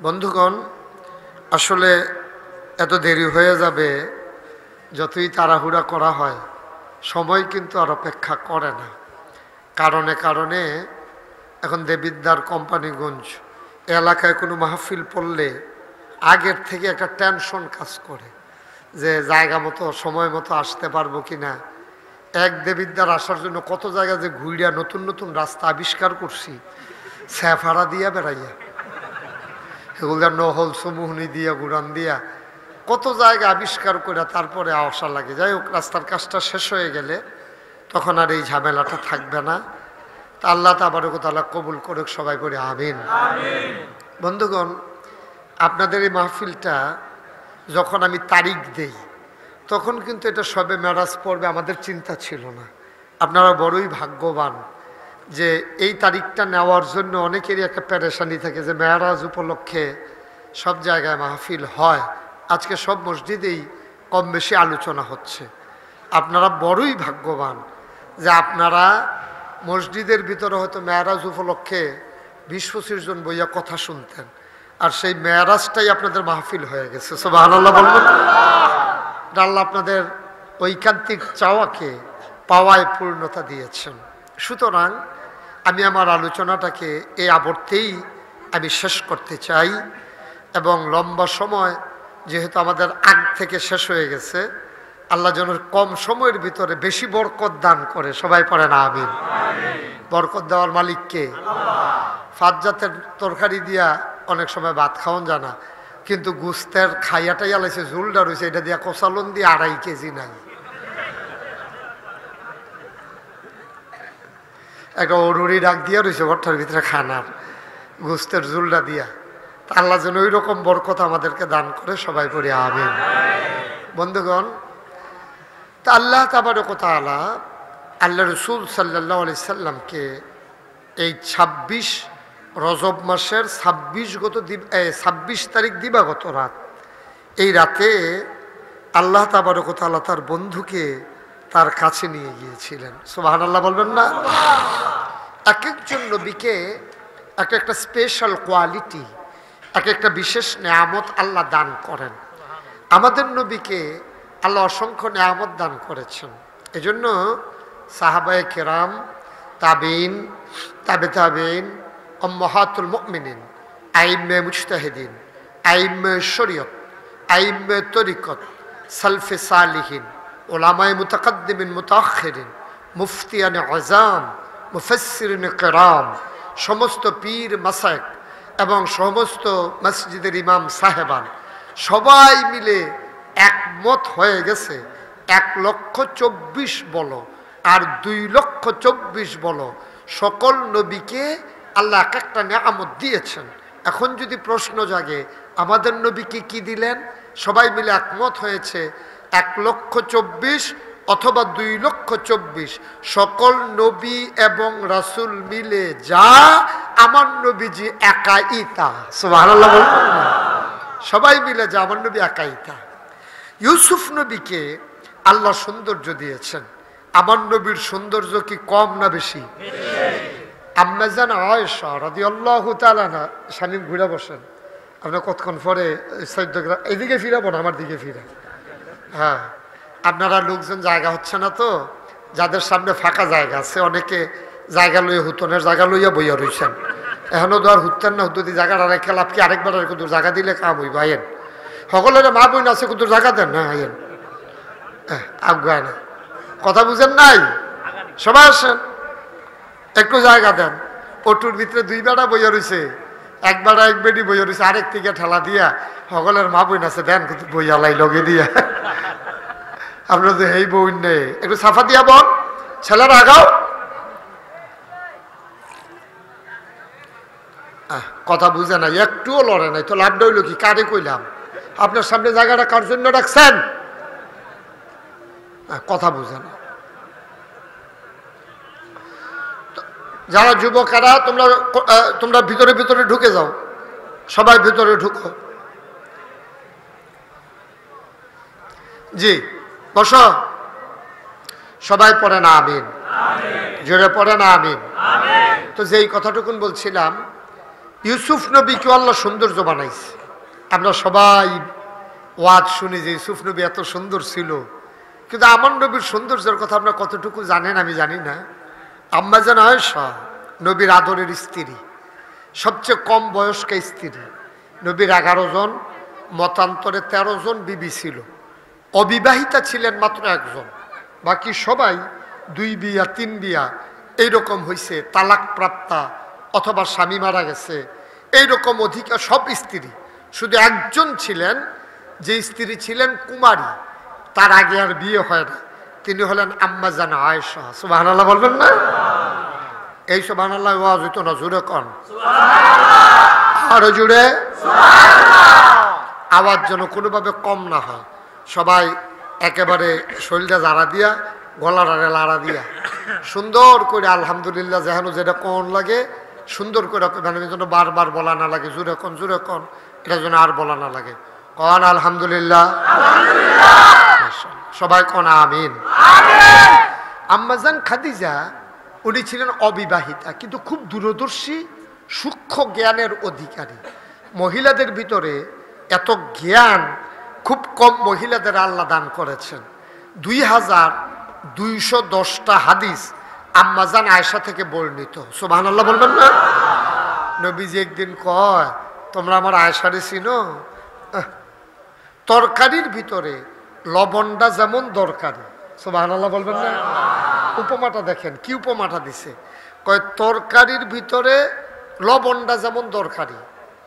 বন্ধুগণ, আসলে এত দেরি হয়ে যাবে, যতই তাড়াহুড়া করা হয় সময় কিন্তু আর অপেক্ষা করে না। কারণে কারণে এখন দেবিদ্বার কোম্পানিগঞ্জ এলাকায় কোনো মাহফিল পড়লে আগের থেকে একটা টেনশন কাজ করে যে জায়গা মতো সময় মতো আসতে পারবো কি না। এক দেবিদ্বার আসার জন্য কত জায়গা যে ঘুরিয়া নতুন নতুন রাস্তা আবিষ্কার করছি, স্যাফারা দিয়া বেড়াইয়া, এগুলো নহল সমুহনি দিয়া গুড়ান দিয়া কত জায়গা আবিষ্কার করে তারপরে আসা লাগে। যাই হোক, রাস্তার কাজটা শেষ হয়ে গেলে তখন আর এই ঝামেলাটা থাকবে না। তা আল্লাহ তাবারকতাআলা কবুল করুক, সবাই করে আমিন। বন্ধুগণ, আপনাদের এই মাহফিলটা যখন আমি তারিখ দেই তখন কিন্তু এটা সবে মেরাজ পড়বে আমাদের চিন্তা ছিল না। আপনারা বড়ই ভাগ্যবান যে এই তারিখটা নেওয়ার জন্য অনেকেরই একটা পেরেশানি থাকে যে মেরাজ উপলক্ষে সব জায়গায় মাহফিল হয়, আজকে সব মসজিদেই কম বেশি আলোচনা হচ্ছে। আপনারা বড়ই ভাগ্যবান যে আপনারা মসজিদের ভিতরে হয়তো মেরাজ উপলক্ষে 20-25 জন বইয়া কথা শুনতেন, আর সেই মেরাজটাই আপনাদের মাহফিল হয়ে গেছে। সুবহানাল্লাহ বলবেন। আল্লাহ আপনাদের ঐকান্তিক চাওয়াকে পাওয়ায় পূর্ণতা দিয়েছেন। সুতরাং আমি আমার আলোচনাটাকে এই আবর্তেই আমি শেষ করতে চাই, এবং লম্বা সময় যেহেতু আমাদের আগ থেকে শেষ হয়ে গেছে, আল্লাহ যেন কম সময়ের ভিতরে বেশি বরকত দান করে। সবাই পড়েন আমিন। বরকত দেওয়ার মালিককে। ফাজ্জাতের তরকারি দিয়া অনেক সময় ভাত খাওয়ান জানা, কিন্তু গুস্তের খাইয়াটাই আলাইছে, ঝুলটা রয়েছে, এটা দিয়া কষালন দিয়ে 2.5 কেজি নাই। একটা অরুরি ডাক দিয়া রয়েছে ঘরটার ভিতরে খানার গুস্তের ঝুলটা দিয়া। তা আল্লাহ যেন ওই রকম বরকত আমাদেরকে দান করে। সবাই পড়ি আমিন। বন্ধুগণ, তা আল্লাহ তাবারকতাআলা আল্লাহ রসুল সাল্লাল্লাহু আলাইহি সাল্লামকে এই 26 রজব মাসের 26 তারিখ দিবাগত রাত, এই রাতে আল্লাহ তাবারকতাআলা তার বন্ধুকে তার কাছে নিয়ে গিয়েছিলেন। সুবহানাল্লাহ বলবেন না? এক একজন নবীকে এক একটা স্পেশাল কোয়ালিটি, এক একটা বিশেষ নেয়ামত আল্লাহ দান করেন। আমাদের নবীকে আল্লাহ অসংখ্য নেয়ামত দান করেছেন। এজন্য সাহাবায়ে কেরাম, তাবিন, তাবে তাবিন, উম্মাহাতুল মুমিনিন, আইম্মে মুজতাহিদিন, আইম্মে শরীয়ত, আইম্মে তরিকত, সালফে সালিহিন, উলামায়ে মুতাকাদ্দিমিন মুতাআখিরিন, মুফতিয়ানে আযাম, মুফাসসিরিনে কিরাম, সমস্ত পীর মাশায়েখ এবং সমস্ত মসজিদের ইমাম সাহেবান সবাই মিলে একমত হয়ে গেছে 1,24,000 বলো আর 2,24,000 বলো, সকল নবীকে আল্লাহ এক একটা নেয়ামত দিয়েছেন। এখন যদি প্রশ্ন জাগে আমাদের নবীকে কি দিলেন, সবাই মিলে একমত হয়েছে 1,24,000 অথবা 2,24,000, সকল নবী এবং রাসূল মিলে যা আমার নবীজি একাই তা। সুবহানাল্লাহ বলবেন না? সবাই মিলে যা আমার নবী একাই তা। ইউসুফ নবীকে আল্লাহ সৌন্দর্য দিয়েছেন। আমার নবীর সৌন্দর্য কি কম না বেশি? আম্মা জান আয়েশা রাদিয়াল্লাহু তাআলা আনহা, শামিম ঘুরে বসেন, আপনার কতক্ষণ পরে এদিকে ফিরাবো না, আমার দিকে ফিরে। হ্যাঁ, আপনারা লোকজন জায়গা হচ্ছে না তো, যাদের সামনে ফাঁকা জায়গা আছে অনেকে জায়গা লইয়া হুতনের জায়গা লইয়া বইয়া রয়েছেন। এখনো তো আর হুতেন না, হুতুদি জায়গাটা রেখে লাভ কি? আরেকবার আর কুদুর জায়গা দিলে কাম হইব। আইন সকলের মা বই আছে, কুদুর জায়গা দেন না। আইন আগায় না, কথা বুঝেন নাই? সবাই আসেন, একটু জায়গা দেন। অটুর ভিতরে 2 বেড়া বইয়া রয়েছে, এক বেড়া এক বেডি বইয়া রয়েছে, আরেক থেকে ঠেলা দিয়া সকলের মা বই আছে দেন কিন্তু বইয়া লাই লগে দিয়া। আপনার তো এই বই নেই, একটু সাফা দিয়া বল, ছেলেরা আগাও। কথা বুঝে নাই, একটুও লড়ে নাই তো লাভটা হইল কি? কারে কইলাম আপনার সামনে জায়গাটা কার জন্য রাখছেন? কথা বুঝে না। যারা যুবকেরা তোমরা ভিতরে ভিতরে ঢুকে যাও, সবাই ভিতরে ঢুকো। জি বসো, সবাই পড়ে না আমিন, জোরে পড়ে না আমিন। তো যেই কথাটুকুন বলছিলাম, ইউসুফ নবীকে আল্লাহ সৌন্দর্য বানাইছে। আমরা সবাই ওয়াজ শুনি যে ইউসুফ নবী এত সুন্দর ছিল, কিন্তু আমার নবীর সৌন্দর্যের কথা আপনারা কতটুকু জানেন আমি জানি না। আম্মা জান আয়েশা নবীর আদরের স্ত্রী, সবচেয়ে কম বয়স্ক স্ত্রী। নবীর 11 জন, মতান্তরে 13 জন বিবি ছিল। অবিবাহিতা ছিলেন মাত্র 1 জন, বাকি সবাই 2 বিয়া 3 বিয়া এইরকম হয়েছে, তালাক প্রাপ্তা অথবা স্বামী মারা গেছে, এইরকম অধিকার সব স্ত্রী। শুধু একজন ছিলেন যে স্ত্রী ছিলেন কুমারী, তার আগে আর বিয়ে হয় না, তিনি হলেন আম্মা জান আয়েশা। সুবহানাল্লাহ বলবেন না? এই সুবহানাল্লাহ ওয়াজ হইতো না, জোরে কোন আরো জোরে, আওয়াজ যেন কোনোভাবে কম না হয়। সবাই একেবারে শরীরটা জারা দিয়া, গলাটারে লাড়া দিয়া সুন্দর করে আলহামদুলিল্লাহ যেন যেটা কোন লাগে সুন্দর করে যেন বারবার বলা না লাগে, জোরে কোন এটা যেন আর বলা না লাগে। কন আলহামদুলিল্লাহ, সবাই কোন আমিন। আম্মাজান খাদিজা উনি ছিলেন অবিবাহিতা, কিন্তু খুব দূরদর্শী, সূক্ষ্ম জ্ঞানের অধিকারী। মহিলাদের ভিতরে এত জ্ঞান খুব কম মহিলাদের আল্লাহ দান করেছেন। 2210টা হাদিস আম্মাজান আয়েশা থেকে বর্ণিত। সুবহানাল্লাহ বলবেন না? নবীজি একদিন কয়, তোমরা আমার আয়েশারে চিনো? তরকারির ভিতরে লবণটা যেমন দরকারি। সুবহানাল্লাহ বলবেন না? উপমাটা দেখেন, কি উপমাটা দিছে। কয় তরকারির ভিতরে লবণটা যেমন দরকারি,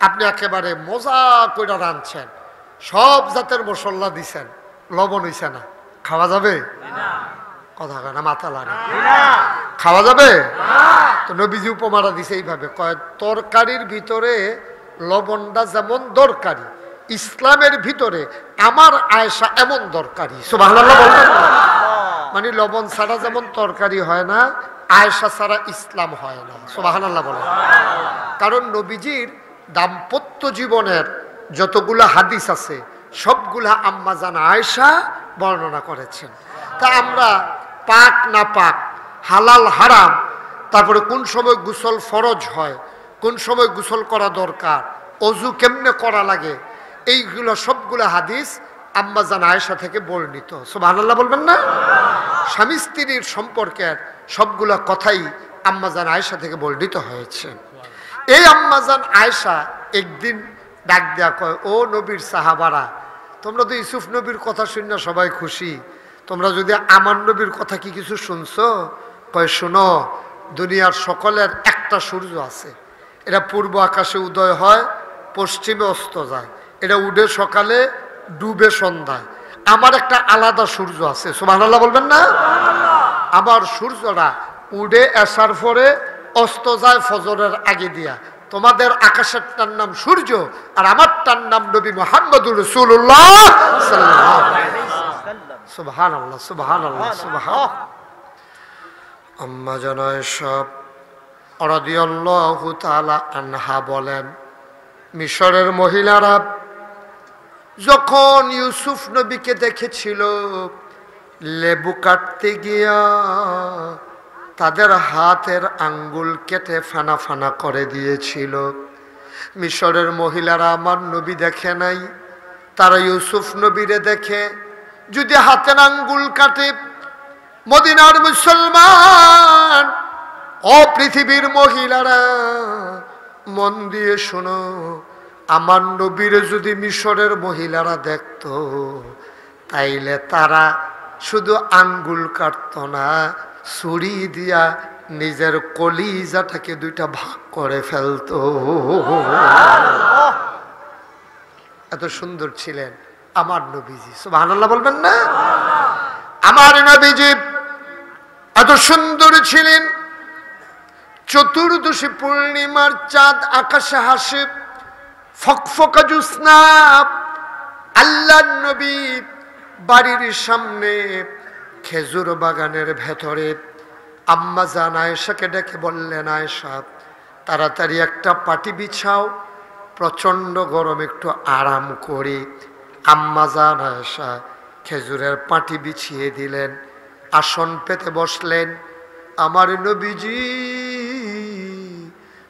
আপনি একেবারে মজা করে রাঁধছেন, সব জাতের মশলা দিছেন, লবণ হইছে না, খাওয়া যাবে? কথা কয় না, মাথা লাগে, খাওয়া যাবে? তো নবীজি উপমাটা দিছে এইভাবে, কয় তরকারির ভিতরে লবণটা যেমন দরকারি, ইসলামের ভিতরে আমার আয়েশা এমন দরকারি। সুবহানাল্লাহ বলবেন না? মানে লবণ ছাড়া যেমন তরকারি হয় না, আয়েশা ছাড়া ইসলাম হয় না। সুবহানাল্লাহ বলেন। কারণ নবীজির দাম্পত্য জীবনের যতগুলা হাদিস আছে সবগুলা আম্মা জান আয়েশা বর্ণনা করেছেন। তা আমরা পাক না পাক, হালাল হারাম, তারপরে কোন সময় গোসল ফরজ হয়, কোন সময় গোসল করা দরকার, অজু কেমনে করা লাগে, এইগুলো সবগুলা হাদিস আম্মা জান আয়েশা থেকে বর্ণিত। সুবহানাল্লাহ বলবেন না? স্বামী স্ত্রীর সম্পর্কের সবগুলা কথাই আম্মা জান আয়েশা থেকে বর্ণিত হয়েছে। এই আম্মা জান আয়েশা একদিন ডাক দেয়া কয়, ও নবীর সাহাবারা, তোমরা তো ইউসুফ নবীর কথা শুনে সবাই খুশি, তোমরা যদি আমার নবীর কথা কি কিছু শুনছো? কয়, শুনো, দুনিয়ার সকলের একটা সূর্য আছে, এটা পূর্ব আকাশে উদয় হয়, পশ্চিমে অস্ত যায়, এটা উঠে সকালে, ডুবে সন্ধ্যায়। আমার একটা আলাদা সূর্য আছে। সুবহানাল্লাহ বলবেন না? আমার সূর্যটা উঠে আসার পরে অস্ত যায় ফজরের আগে দিয়া। তোমাদের আকাশেরটার নাম সূর্য, আর আমারটার নাম নবী মুহাম্মদুর রাসূলুল্লাহ সাল্লাল্লাহু আলাইহি ওয়াসাল্লাম। সুবহানাল্লাহ, সুবহানাল্লাহ, সুবহান। আম্মা জান আয়েশা রাদিয়াল্লাহু তাআলা আনহা বলেন, মিশরের মহিলারা যখন ইউসুফ নবীকে দেখেছিল, লেবু কাটতে গিয়া তাদের হাতের আঙ্গুল কেটে ফানা ফানা করে দিয়েছিল। মিশরের মহিলারা আমার নবী দেখে নাই, তারা ইউসুফ নবীরে দেখে। যদি হাতের আঙ্গুল কাটে, মদিনার মুসলমান ও পৃথিবীর মহিলারা মন দিয়ে শোনো, আমার নবীরে যদি মিশরের মহিলারা দেখত, তাইলে তারা শুধু আঙ্গুল কাটত না, ছুরি দিয়া নিজের কলিজাটাকে 2টা ভাগ করে ফেলত। এত সুন্দর ছিলেন আমার নবীজি। সুবহানাল্লাহ বলবেন না? আমার নবীজি এত সুন্দর ছিলেন। চতুর্দশী পূর্ণিমার চাঁদ আকাশে হাসে, ফকফকা জ্যোৎস্না, আল্লাহর নবী বাড়ির সামনে খেজুর বাগানের ভেতরে আম্মা জান আয়েশাকে ডেকে বললেন, আয়েশা তাড়াতাড়ি একটা পাটি বিছাও, প্রচণ্ড গরম, একটু আরাম করি। আম্মা জান আয়েশা খেজুরের পাটি বিছিয়ে দিলেন, আসন পেতে বসলেন। আমার নবীজি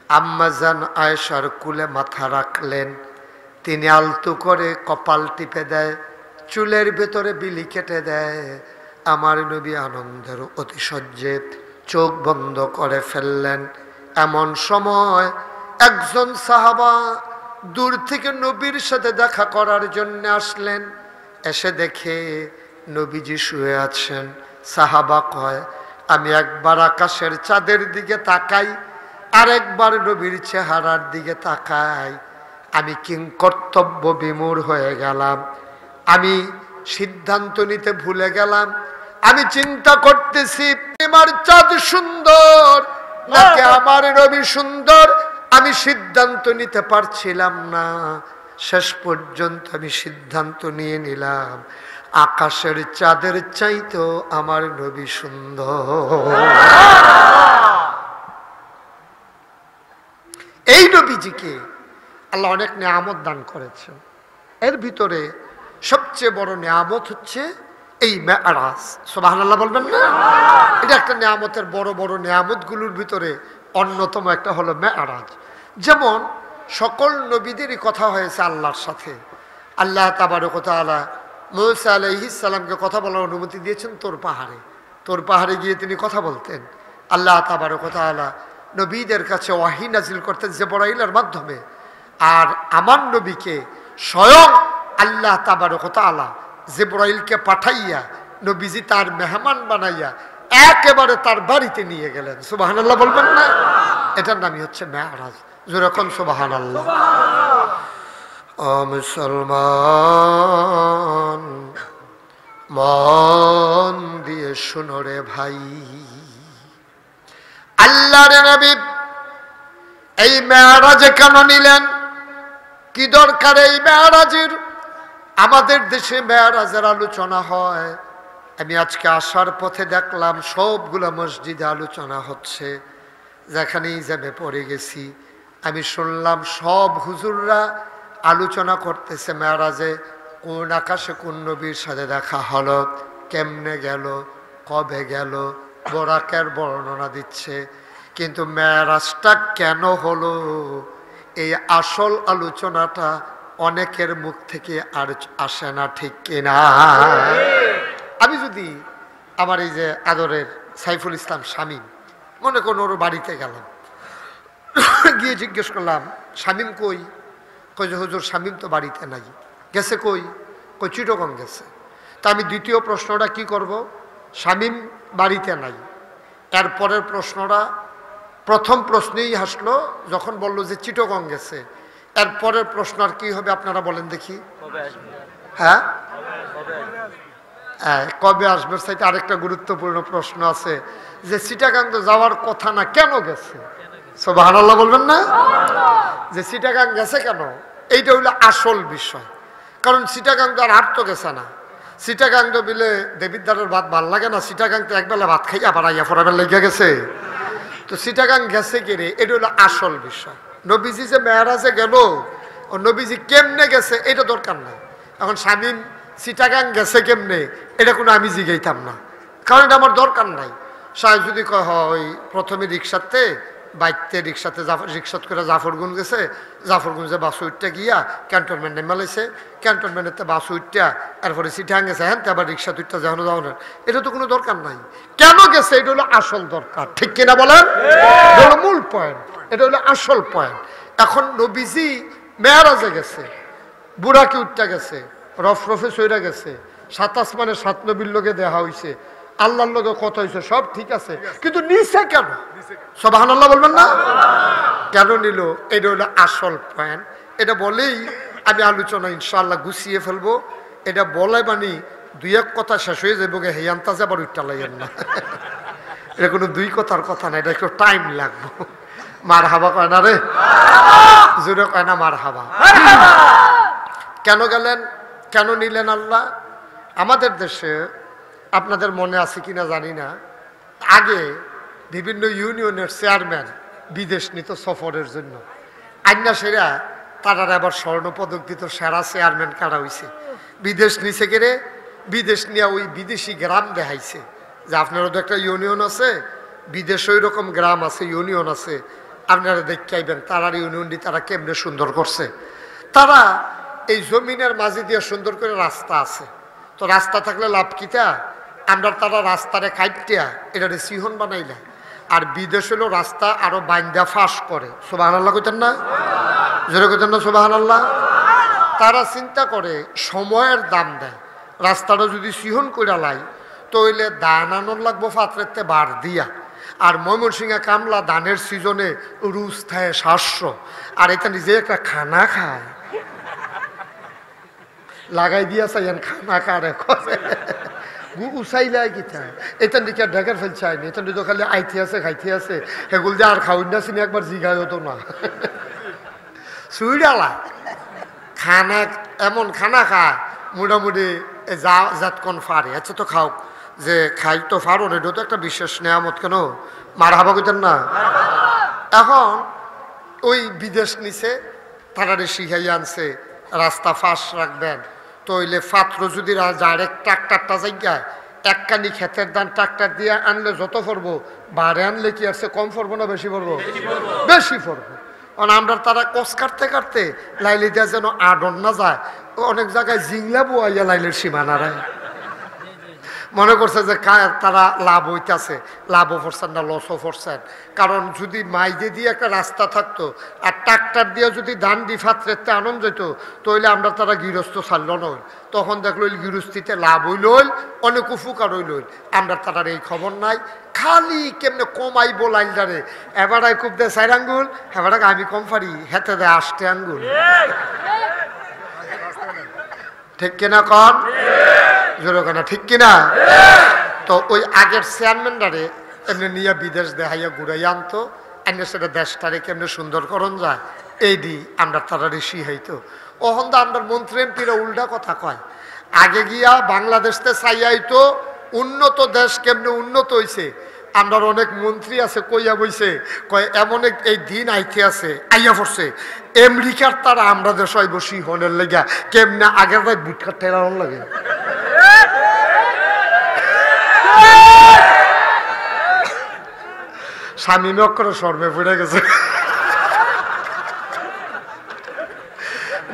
আম্মাজান আয়েশার কুলে মাথা রাখলেন। তিনি আলতু করে কপাল টিপে দেয়, চুলের ভেতরে বিলি কেটে দেয়। আমার নবী আনন্দের অতিশয্যে চোখ বন্ধ করে ফেললেন। এমন সময় একজন সাহাবা দূর থেকে নবীর সাথে দেখা করার জন্য আসলেন। এসে দেখে নবীজি শুয়ে আছেন। সাহাবা কয়, আমি একবার আকাশের চাঁদের দিকে তাকাই, আরেকবার নবীর চেহারার দিকে তাকাই। আমি কিংকর্তব্য বিমূঢ় হয়ে গেলাম। আমি সিদ্ধান্ত নিতে ভুলে গেলাম। আমি চিন্তা করতেছি আমার চাঁদ সুন্দর নাকি আমার নবী সুন্দর। আমি সিদ্ধান্ত নিতে পারছিলাম না। শেষ পর্যন্ত আমি সিদ্ধান্ত নিয়ে নিলাম আকাশের চাঁদের চাইতেও আমার নবী সুন্দর। এই নবীজিকে আল্লাহ অনেক নিয়ামত দান করেছেন। এর ভিতরে সবচেয়ে বড় নিয়ামত হচ্ছে এই মেরাজ। সুবহানাল্লাহ বলবেন না? এটা একটা নিয়ামতের বড় বড় নিয়ামতগুলোর ভিতরে অন্যতম একটা হলো মেরাজ। যেমন সকল নবীদেরই কথা হয়েছে আল্লাহর সাথে। আল্লাহ তাবারক ওয়া তাআলা মূসা আলাইহিস সালামকে কথা বলার অনুমতি দিয়েছেন তোর পাহাড়ে। তোর পাহাড়ে গিয়ে তিনি কথা বলতেন। আল্লাহ তাবারক ওয়া তাআলা নবীদের কাছে ওয়াহী নাজিল করতেন জিবরাইলের মাধ্যমে। আর আমার নবীকে স্বয়ং আল্লাহ তাবারক ওয়া তাআলা জিবরাইলকে পাঠাইয়া নবীজি তার মেহমান বানাইয়া একেবারে তার বাড়িতে নিয়ে গেলেন। সুবহানাল্লাহ বলবেন না? এটার নামই হচ্ছে মেরাজ। যেরকম সুবহানাল্লাহ। ও মুসলমান, মন দিয়ে শুনো রে ভাই, আল্লাহর নবী এই মেরাজে কেন নিলেন? কি দরকার এই মেরাজের? আমাদের দেশে মেরাজের আলোচনা হয়। আমি আজকে আসার পথে দেখলাম সবগুলো মসজিদে আলোচনা হচ্ছে। যেখানেই যাবে পড়ে গেছি, আমি শুনলাম সব হুজুররা আলোচনা করতেছে মেরাজে কোন আকাশে কোন নবীর সাথে দেখা হলো, কেমনে গেল, কবে গেল, বোরাকের বর্ণনা দিচ্ছে। কিন্তু মেরাজটা কেন হলো এই আসল আলোচনাটা অনেকের মুখ থেকে আর আসে না, ঠিক কিনা? আমি যদি আমার এই যে আদরের সাইফুল ইসলাম শামীম, মনে করুন ওর বাড়িতে গেলাম, গিয়ে জিজ্ঞেস করলাম শামীম কই? কই যে হুজুর শামীম তো বাড়িতে নাই। গেছে কই? কই চিটগং গেছে। তা আমি দ্বিতীয় প্রশ্নটা কি করব? শামীম বাড়িতে নাই। এরপরের প্রশ্নটা, প্রথম প্রশ্নেই হাসলো যখন বলল যে চিটগং গেছে। এরপরের প্রশ্ন আর কি হবে আপনারা বলেন দেখি? হ্যাঁ, কবে আসবে? সাইতে আরেকটা গুরুত্বপূর্ণ প্রশ্ন আছে যে চিটাগাং তো যাওয়ার কথা না, কেন গেছে? সুবহানাল্লাহ বলবেন না? যে চিটাগাং গেছে কেন, এইটা হইলো আসল বিষয়। কারণ চিটাগাং তো আর হাট তো গেছে না। চিটাগাং তো বিলে দেবিদ্বারের ভাত ভাল লাগে না। চিটাগাং তো একবেলা ভাত খাইয়া বাড়াইয়া ফোরাবেলা লেগে গেছে। তো চিটাগাং গেছে কে রে, এটা হলো আসল বিষয়। নবীজি যে মেরাজে গেল, ও নবীজি কেমনে গেছে এটা দরকার নাই। এখন শামীম চিটাগাং গেছে কেমনে এটা কোনো আমি জিগাইতাম না, কারণ এটা আমার দরকার নাই। সাহেব যদি কয় ওই প্রথমে রিক্সাতে বাইকতে রিক্সাতে রিক্সাত করে জাফরগঞ্জ গেছে, জাফরগঞ্জে বাস উঠতে গিয়া ক্যান্টনমেন্ট নেমালাইছে, ক্যান্টনমেন্টে বাস উঠটা এরপরে চিটাং গেছে, হ্যাঁ আবার রিক্সা তুইটা যাওয়ানো যাওয়ানো, এটা তো কোনো দরকার নাই। কেন গেছে এটা হলো আসল দরকার, ঠিক কিনা বলেন? এটা হলো মূল পয়েন্ট, এটা হলো আসল পয়েন্ট। এখন নবীজি মেরাজে গেছে, বুড়াকে উঠতে গেছে, রফরফে সইরা গেছে, 7 আসমানে 7 নবীর লোকে দেখা হয়েছে, আল্লাহর লোকে কথা হয়েছে, সব ঠিক আছে, কিন্তু নিচে কেন? সুবহানাল্লাহ বলবেন না? কেন নিল? এটা হলো আসল পয়েন্ট। এটা বলেই আমি আলোচনা ইনশাআল্লাহ গুছিয়ে ফেলবো। এটা বলে মানে 2-1 কথা শেষ হয়ে যাবো, হেয়ান্তাজ আবার উঠতে লাগেন না। এটা কোনো 2 কথার কথা না, এটা একটু টাইম লাগবো। মার হাবা কয় না রে, জোরে কয় না মার হাবা। কেন গেলেন, কেন নিলেন আল্লাহ? আমাদের দেশে আপনাদের মনে আছে কিনা জানি না, আগে বিভিন্ন ইউনিয়নের চেয়ারম্যান বিদেশ নিত সফরের জন্য। আইনা সেরা তারা আবার স্বর্ণপদক দিত, সেরা চেয়ারম্যান কারা হয়েছে। বিদেশ নিচে গেলে বিদেশ নিয়ে ওই বিদেশি গ্রাম দেখাইছে যে আপনারও তো একটা ইউনিয়ন আছে, বিদেশে ওই রকম গ্রাম আছে, ইউনিয়ন আছে, আপনারা দেখতে আইবেন তারার ইউনিয়নটি তারা কেমনে সুন্দর করছে। তারা এই জমিনের মাঝে দিয়ে সুন্দর করে রাস্তা আছে, তো রাস্তা থাকলে লাভ কিতা, আমরা তারা রাস্তারে কাইটিয়া এটারে সিহন বানাইলা। আর বিদেশ হলো রাস্তা আরো বাইন্দা ফাঁস করে। সুবহানাল্লাহ কইতেন না? জোরে কইতেন না সুবহানাল্লাহ? তারা চিন্তা করে সময়ের দাম দেয়, রাস্তাটা যদি সিহন করে লাই তইলে ধান আনন লাগবো পাত্রেতে বার দিয়া। আর ময়মনসিংহে কামলা ধানের সিজনে রুজ থায় 700, আর এটা নিজে একটা খানা খায় লাগাই দিয়া চাইন খানা কারে করে উচাইলাই কিতা এটা দিকে ঢেকার ফেলছে আইনি, এটা তো খালি আইতে আছে খাইতে আছে, সেগুলো দিয়ে আর খাওয়াই না চিনি একবার জিগাই হতো না সুইডালা খানা এমন খানা খায় মোটামুটি যাতক্ষণ ফারে। আচ্ছা তো খাও, যে খাই তো ফারো এটা তো একটা বিশেষ নেয়ামত, কেন মার হাবা কইতেন না? এখন ওই বিদেশ নিছে, তারারে শিখাই আনছে রাস্তা ফাঁস রাখবেন, তো হইলে পাত্র যদি ডাইরেক্ট ট্রাক্টারটা জায়গায় একখানি ক্ষেতের ধান ট্রাক্টার দিয়ে আনলে যত পড়বো, বারে আনলে কি আছে কম পড়বো না বেশি পড়বো? বেশি পড়বো। কারণ আমরা তারা কষ কাটতে কাটতে লাইলে দেওয়া যেন আডন না যায়, অনেক জায়গায় জিংলা বোয়াইয়া লাইলের সীমানারায় মনে করছে যে তারা লাভ হইতেছে, লাভও করছেন না লসও করছেন। কারণ যদি মাইজে দিয়ে একটা রাস্তা থাকতো আর ট্রাক্টার দিয়ে যদি ধান দি ফাত্রেতে আনন্দ যেত, তাহলে আমরা তারা গৃহস্থ ছাড়ল নই, তখন দেখলো গৃহস্থিতে লাভ হইল, অনেক উপকার হইল। আমরা তারার এই খবর নাই, খালি কেমনে কমাইব লাইলদারে, এবারাই খুব দেয় 4 আঙ্গুল, এবারাকে আমি কম পারি, হেতে দেয় 8 আঙ্গুল। ঠিক কিনা কন? জোরে কেনা ঠিক কিনা? তো ওই আগের চেয়ারম্যানটারে এমনি নিয়ে বিদেশ দেখাইয়া ঘুরাইয়া আনতো, এনে সেটা দেশটারে কেমনে সুন্দর করণ যায় এই দি আমরা তারা ঋষি হইতো। ওখান তো আমরা মন্ত্রী এমপিরা উল্টা কথা কয়, আগে গিয়া বাংলাদেশতে চাইয়াইতো উন্নত দেশ কেমনে উন্নত হইছে। আমরা অনেক মন্ত্রী আছে কইয়া বইছে, কয় এমন এই দিন আইতে আছে আইয়া পড়ছে আমেরিকার তারা আমরা দেশ হইব সিংহনের লেগা, কেমনে আগের রাত বুটকার ঠেলানোর লাগে। স্বামী অক্ষরে শর্মে পড়ে গেছে,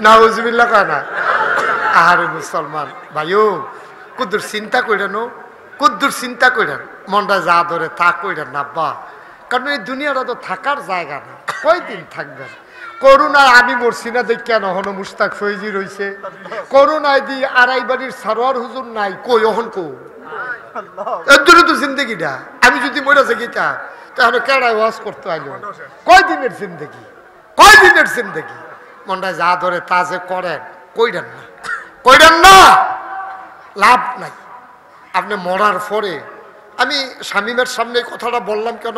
নাউজুবিল্লাহ কয় না। আহারে মুসলমান ভাইও, কুদ্দুর চিন্তা কইরেন, কুদ্দুর চিন্তা কইরেন, মনটা যা ধরে তা কইরেন না বা, কারণ এই দুনিয়াটা তো থাকার জায়গা না, কয়দিন থাকবেন। করোনায় আমি মরছি না দেখ কেন হনো মুস্তাক ফৈজি রয়েছে, করোনায় দি আড়াই বাড়ির সারোয়ার হুজুর নাই, কই অহন কো এর জন্য তো জিন্দগিটা। আমি যদি মরে যাইতা তাহলে কেডায় ওয়াজ করতে আইলো, কয়দিনের জিন্দগি, কয়দিনের জিন্দগি। মনটা যা ধরে তা যে করেন, কইরেন না, কইরেন না, লাভ নাই। আপনি মরার পরে, আমি শামীমের সামনে এই কথাটা বললাম কেন,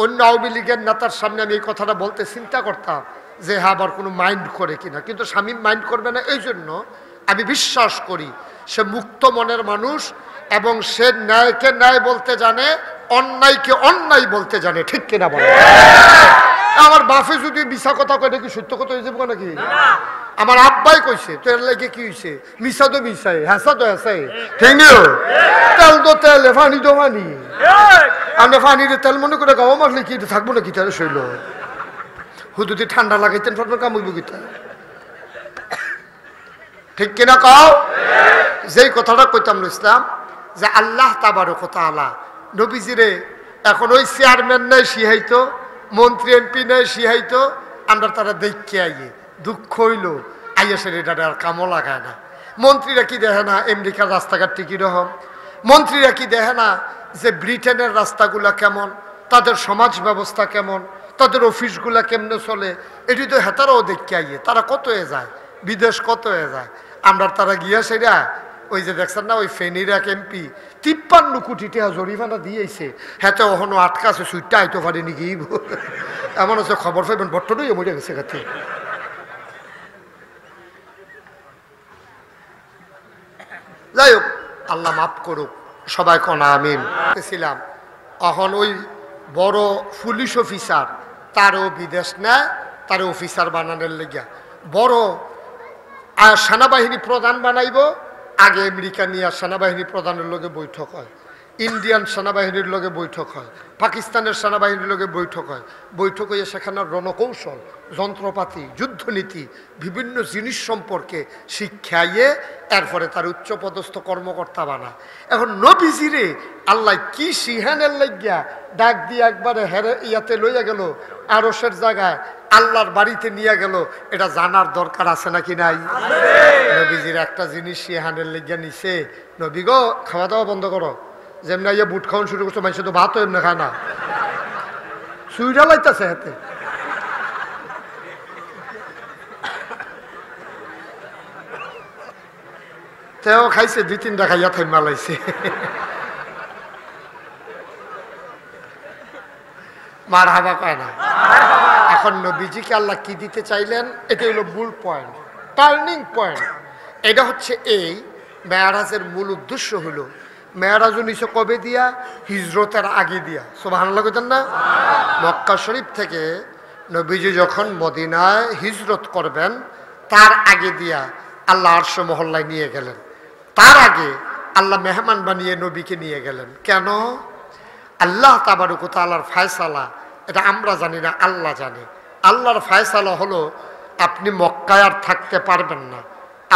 অন্য আওয়ামী লীগের নেতার সামনে আমি এই কথাটা বলতে চিন্তা করতাম যে হ্যাঁ আবার কোনো মাইন্ড করে কিনা, কিন্তু শামীম মাইন্ড করবে না। এই জন্য আমি বিশ্বাস করি সে মুক্ত মনের মানুষ এবং সে ন্যায়কে ন্যায় বলতে জানে, অন্যায়কে অন্যায় বলতে জানে, ঠিক কিনা বলে? আমার বাপে যদি মিশা কথা কয় কি সত্য কথা হয়ে যাবো নাকি? আমার আব্বাই কইছে তো এর লাগে কি হয়েছে, মিশা তো মিশাই, হাসা তো হাসাই, ঠিক তেল তো তেল, পানি তো পানি। আমরা পানির তেল মনে করে গাও মারলে কি থাকবো নাকি? তাহলে শৈল হুদুদি ঠান্ডা লাগাইতেন ফটফট কামড়ব গীতা, ঠিক কিনা কও? যেই কথাটা কইতাম ইসলাম যে আল্লাহ তাবারক ওয়া তাআলা নবীজিরে এখন ওই চেয়ারম্যান নাই শিহাইতো, মন্ত্রী এমপি নাই শিহাইতো, আমরা তারা দেখতে আইয়ে দুঃখ হইল আইয়া সে এটা আর কামও লাগায় না। মন্ত্রীরা কি দেখে না আমেরিকার রাস্তাঘাট টিকি রকম? মন্ত্রীরা কি দেখে না যে ব্রিটেনের রাস্তাগুলা কেমন, তাদের সমাজ ব্যবস্থা কেমন, তাদের অফিসগুলা কেমনে চলে? এটি তো হেতারাও দেখতে আইয়ে, তারা কত হয়ে যায়, বিদেশ কত হয়ে যায়। আমরা তারা গিয়া সেরা ওই যে দেখছেন না ওই ফেনীর এক এমপি 53 কোটি টাকা জরিমানা দিয়েছে, হেতে ওখানে আটকা আছে, সুইটটা আইতে পারেনি কি এমন আছে খবর পাইবেন বট্টই মরে গেছে কাছে। যাই হোক আল্লাহ মাফ করুক, সবাই কনা আমিন। ছিলাম এখন ওই বড় পুলিশ অফিসার তারও বিদেশ নেয়, তার অফিসার বানানোর লেগিয়া বড় সেনাবাহিনী প্রধান বানাইব। আগে আমেরিকা নিয়ে সেনাবাহিনী প্রধানের লগে বৈঠক হয়, ইন্ডিয়ান সেনাবাহিনীর লগে বৈঠক হয়, পাকিস্তানের সেনাবাহিনীর লগে বৈঠক হয়, বৈঠক হয়ে সেখানের রণকৌশল, যন্ত্রপাতি, যুদ্ধনীতি, বিভিন্ন জিনিস সম্পর্কে শিক্ষাইয়ে এরপরে তার উচ্চপদস্থ কর্মকর্তা বানায়। এখন নবীজিরে আল্লাহ কি সিহানের লাগিয়া ডাক দিয়ে একবারে হেরে ইয়াতে লইয়া গেল, আরশের জায়গায় আল্লাহর বাড়িতে নিয়ে গেল, এটা জানার দরকার আছে নাকি নাই? নবীজির একটা জিনিস সিহানের লাগিয়া নিছে, নবী গো খাওয়া দাওয়া বন্ধ করো, যেমনি ইয়ে বুট খাওয়ান শুরু করছো, মানুষ তো ভাতও এমনি খায় না, সুইডা লাইতেছে হাতে। তেও খাইছে, 2-3টা খাইয়া থাইমা লাইছে। মার হাবা পায় না। এখন নবীজিকে আল্লাহ কি দিতে চাইলেন, এটা হলো মূল পয়েন্ট, টার্নিং পয়েন্ট। এটা হচ্ছে এই মেয়ারাজের মূল উদ্দেশ্য হলো, মেয়ারাজও নিচে কবে দিয়া? হিজরতের আগে দিয়া। সুবহানাল্লাহ কইতেন না? মক্কা শরীফ থেকে নবীজি যখন মদিনায় হিজরত করবেন তার আগে দিয়া আল্লাহ আরশ মহল্লায় নিয়ে গেলেন। তার আগে আল্লাহ মেহমান বানিয়ে নবীকে নিয়ে গেলেন। কেন? আল্লাহ তাবারক ওয়া তাআলার ফায়সালা, এটা আমরা জানি না, আল্লাহ জানে। আল্লাহর ফায়সালা হলো আপনি মক্কায় আর থাকতে পারবেন না,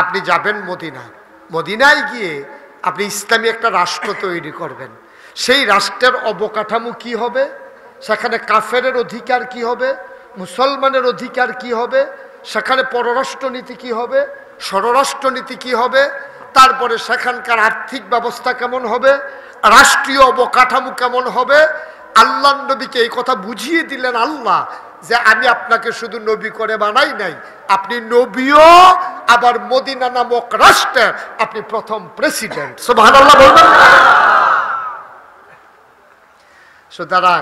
আপনি যাবেন মদিনায়। মদিনায় গিয়ে আপনি ইসলামী একটা রাষ্ট্র তৈরি করবেন। সেই রাষ্ট্রের অবকাঠামো কি হবে, সেখানে কাফেরের অধিকার কি হবে, মুসলমানের অধিকার কি হবে, সেখানে পররাষ্ট্রনীতি কি হবে, স্বরাষ্ট্রনীতি কি হবে, তারপরে সেখানকার আর্থিক ব্যবস্থা কেমন হবে, রাষ্ট্রীয় অবকাঠামো কেমন হবে। আল্লাহ নবীকে এই কথা বুঝিয়ে দিলেন আল্লাহ, যে আমি আপনাকে শুধু নবী করে বানাই নাই, আপনি নবীও, আবার মদিনা নামক রাষ্ট্রের আপনি প্রথম প্রেসিডেন্ট। সুবহানাল্লাহ বলবেন। সুতরাং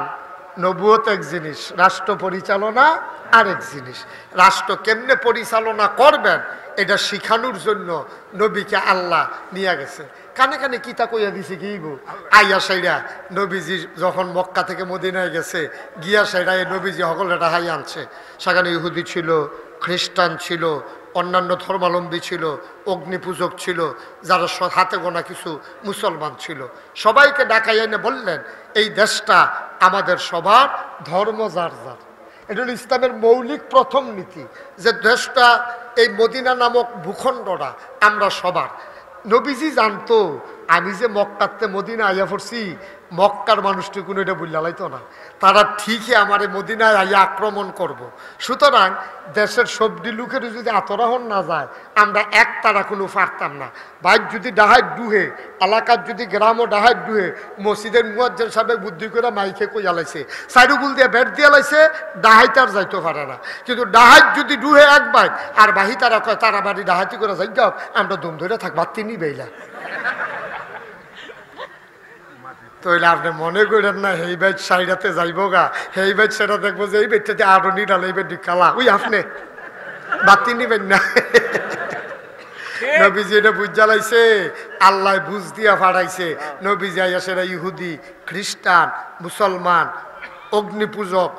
নবুয়ত এক জিনিস, রাষ্ট্র পরিচালনা আরেক জিনিস। রাষ্ট্র কেমনে পরিচালনা করবেন এটা শিখানোর জন্য নবীকে আল্লাহ নিয়ে গেছে। কানে কানে কিতা কইয়া দিছে কি গো, আইয়া সাইরা নবীজি যখন মক্কা থেকে মদিনায় গেছে, গিয়া সাইরা এই নবীজি সকল এটা হাই আনছে। সেখানে ইহুদি ছিল, খ্রিস্টান ছিল, অন্যান্য ধর্মাবলম্বী ছিল, অগ্নিপূজক ছিল, যারা হাতে গোনা কিছু মুসলমান ছিল, সবাইকে ডাকাই এনে বললেন এই দেশটা আমাদের সবার, ধর্ম যার যার। এটা হল ইসলামের মৌলিক প্রথম নীতি, যে দেশটা এই মদিনা নামক ভূখণ্ডটা আমরা সবার। নবীজি জানতো আমি যে মক্কাতে মদিনা আইয়া পড়ছি, মক্কার মানুষটি কোনো এটা বুঝলা লাইতো না, তারা ঠিকই আমার এই মদিনায় আইয়া আক্রমণ করব। সুতরাং দেশের সবটি লোকের যদি আতরাহন না যায়, আমরা এক তারা কোনো পারতাম না। বাইক যদি ডাহাইট ডুহে, এলাকার যদি গ্রামও ডাহাইট ডুহে, মসজিদের মুয়াজ্জিন সাহেব বুদ্ধি করে মাইকে কইয়া লাইছে, সাইডুগুল দিয়ে বেট দিয়ে লাইছে, ডাহাইত আর যাইতে পারে না। কিন্তু ডাহাইট যদি ডুহে এক বাইক, আর বাহি তারা কয় তারা বাড়ি ডাহাইতি করে যাই যাও, আমরা দম ধরে থাকবা তিনি বেইলা। তইলে আপনি মনে করেন না এই বাইক সাইডাতে যাইব গা, এই বাইক সেটা দেখবো যে এই বেটটাতে আরো নিডাল, এই বেট কালা, ওই আপনি বাতি নিবেন না। নবীজি এটা বুঝ জ্বালাইছে, আল্লাহ বুঝ দিয়া ফাড়াইছে। নবীজি আইয়া সেটা ইহুদি, খ্রিস্টান, মুসলমান, অগ্নিপূজক,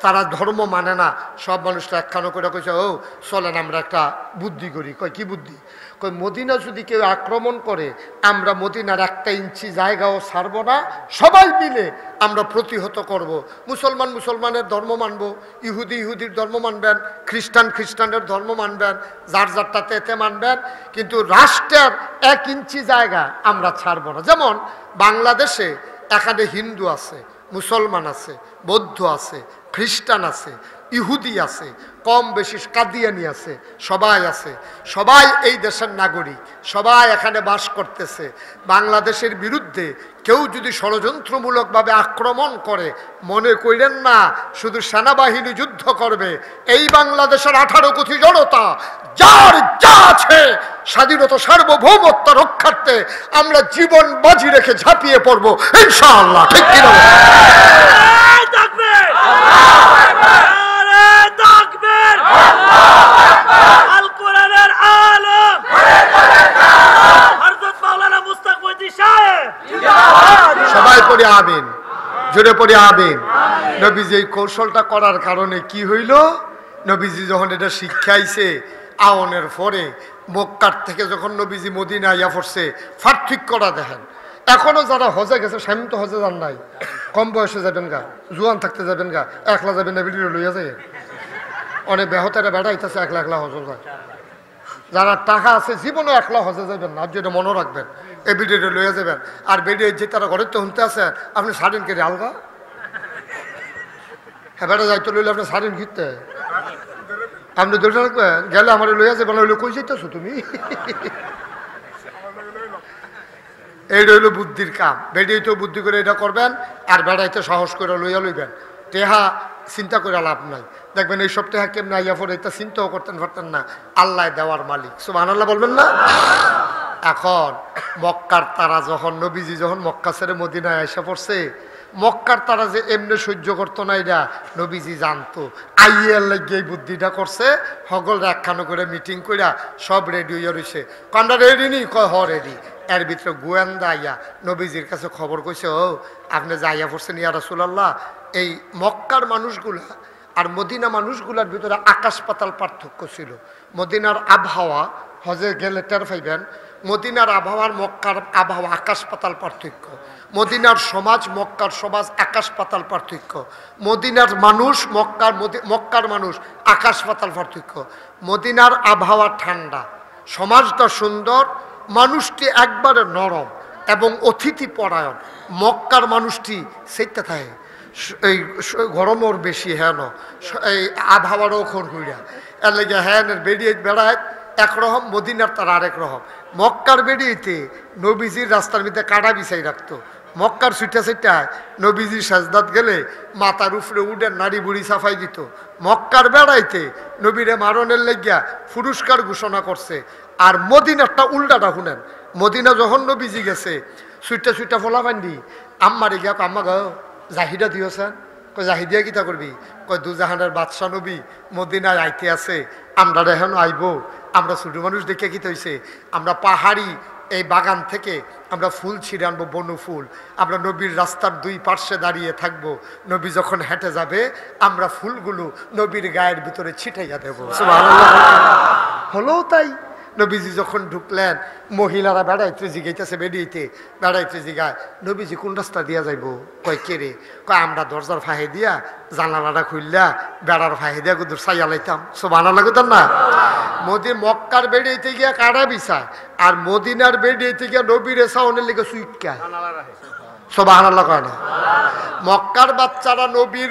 তারা ধর্ম মানে না, সব মানুষটা একখানো করে কইছে, ও চলেন আমরা একটা বুদ্ধি করি। কয় কি বুদ্ধি? কই মদিনা যদি কেউ আক্রমণ করে, আমরা মদিনার 1 ইঞ্চি জায়গাও ছাড়ব না, সবাই মিলে আমরা প্রতিহত করব। মুসলমান মুসলমানের ধর্ম মানব, ইহুদি ইহুদির ধর্ম মানবেন, খ্রিস্টান খ্রিস্টানের ধর্ম মানবেন, যার যারটাতে এতে মানবেন, কিন্তু রাষ্ট্রের 1 ইঞ্চি জায়গা আমরা ছাড়ব না। যেমন বাংলাদেশে এখানে হিন্দু আছে, মুসলমান আছে, বৌদ্ধ আছে, খ্রিস্টান আছে, ইহুদি আছে, কম বেশি কাদিয়ানি আছে, সবাই আছে, সবাই এই দেশের নাগরিক, সবাই এখানে বাস করতেছে। বাংলাদেশের বিরুদ্ধে কেউ যদি ষড়যন্ত্রমূলকভাবে আক্রমণ করে, মনে করেন না শুধু সেনাবাহিনী যুদ্ধ করবে। এই বাংলাদেশের 18 কোটি জনতা যার যা আছে, স্বাধীনতা সার্বভৌমত্ব রক্ষার্থে আমরা জীবন বাজি রেখে ঝাঁপিয়ে পড়বো ইনশাআল্লাহ। ঠিক কিনা? সবাই পড়ে আমিন, জোরে পড়ে আমিন। নবীজি এই কৌশলটা করার কারণে কি হইল, নবীজি যখন এটা শিক্ষাইছে আওনের পরে, মক্কার থেকে যখন নবীজি মদিনা আইয়া পড়ছে, পার্থক্যটা দেখেন। এখনো যারা হজে গেছে, স্বামী তো হজে যান নাই, কম বয়সে যাবেন গা, জুয়ান থাকতে যাবেন গা, একলা যাবেন না, ভিডিও লইয়া যায়। অনেক বেহতারা বেড়া হইতেছে একলা একলা হজে যায়। যারা টাকা আছে জীবনে একলা হজে যাবেন না, আর যেটা মনে রাখবেন এই ভিডিওটা লইয়া যাবেন। আর ভিডিও যে তারা ঘরের তো শুনতে আছে, আপনি সারেন কেটে আলগা, হ্যাঁ বেড়া যাইতে লইলে আপনি সারেন ঘিরতে, আপনি ধরে রাখবেন গেলে আমার লইয়া যাবেন, হইলে কই যাইতেছো তুমি। এইটা হইলো বুদ্ধির কাম। বেড়াইতেও বুদ্ধি করে এটা করবেন, আর বেড়াইতে সাহস করে লইয়া লইবেন। টেহা চিন্তা করে লাভ নাই। দেখবেন এইসব টেহা কেমন আইয়া পরে এটা চিন্তাও করতেন পারতেন না। আল্লাহ দেওয়ার মালিক, সুবহানাল্লাহ বলবেন না? এখন মক্কার তারা যখন, নবীজি যখন মক্কা ছেড়ে মদিনায় আইসা পড়ছে, মক্কার তারা যে এমনি সহ্য করতো না, এটা নবীজি জানতো। আইয়ার লাগিয়ে এই বুদ্ধিটা করছে, সকল একখানো করে মিটিং কইরা সব রেডি হইয়া রয়েছে। কন্ডা রেডি নি, কয় হ রেডি। এর ভিতরে গোয়েন্দা আইয়া নবীজির কাছে খবর কইছে, ও আপনি যে আইয়া পড়ছেন ইয়া রাসূলুল্লাহ, এই মক্কার মানুষগুলা আর মদিনা মানুষগুলার ভিতরে আকাশ পাতাল পার্থক্য ছিল। মদিনার আবহাওয়া, হজে গেলে টের পাইবেন, মদিনার আবহাওয়ার মক্কার আবহাওয়া আকাশ পাতাল পার্থক্য। মদিনার সমাজ মক্কার সমাজ আকাশ পাতাল পার্থক্য। মদিনার মানুষ মক্কার মানুষ আকাশ পাতাল পার্থক্য। মদিনার আবহাওয়া ঠান্ডা, সমাজটা সুন্দর, মানুষটি একবারে নরম এবং অতিথি পরায়ণ। মক্কার মানুষটি সেইটা থাকে, এই গরমও বেশি, হ্যাঁ এই আবহাওয়ারও খড়খুড়া, এর লেগে হ্যাঁ বেরিয়ে বেড়ায় একরকম, মদিনার তার আরেক রকম। মক্কার বেরিয়েতে নবীজির রাস্তার মধ্যে কাটা বিছাই রাখতো। মক্কার ছুটা ছুটায় নবীজির সাজদাত গেলে মাথার উপরে উঠে নারী বুড়ি সাফাই দিত। মক্কার বেড়াইতে নবীরে মারণের লেগিয়া পুরস্কার ঘোষণা করছে। আর মদিনারটা উল্টাটা শুনেন, মদিনা যখন নবীজি গেছে, ছুটা ছুটা ফোলা পান্ডি আম্মারে গিয়া আম্মা গাও জাহিদা দিয়েছেন, কয় জাহিদিয়া কিতা করবি, কয় দুজাহানের বাদশাহ নবী মদিনায় আইতে আছে, আমরা এখন আইব। আমরা ছোট মানুষ দেখে কিতা হয়েছে, আমরা পাহাড়ি এই বাগান থেকে আমরা ফুল ছিঁড়ে আনবো, বনু ফুল। আমরা নবীর রাস্তার দুই পার্শ্বে দাঁড়িয়ে থাকবো, নবী যখন হেঁটে যাবে আমরা ফুলগুলো নবীর গায়ের ভিতরে ছিটাইয়া দেবো। সুবহানাল্লাহ। হলো তাই। নবীজি যখন ঢুকলেন, মহিলারা বেড়াইতে জিগাইতেছে, বেরিয়েতে বেড়াইতে জিগায়, নবীজি কোন রাস্তা দিয়া যাইব, কয় কে রে, কয় আমরা দরজার ফাহে দিয়া জানালাটা খুললা বেড়ার ফাহে দিয়া গুদুর চাইয়া লাইতাম। সুবহানাল্লাহ কইতাম না? মক্কার বেড়াইতে গিয়া কাটা বিছায়, আর মদিনার বেড়াইতে গিয়া নবীরে সাউনের লিগে সুইটকা। সুবহানাল্লাহ কয় না? মক্কার বাচ্চারা নবীর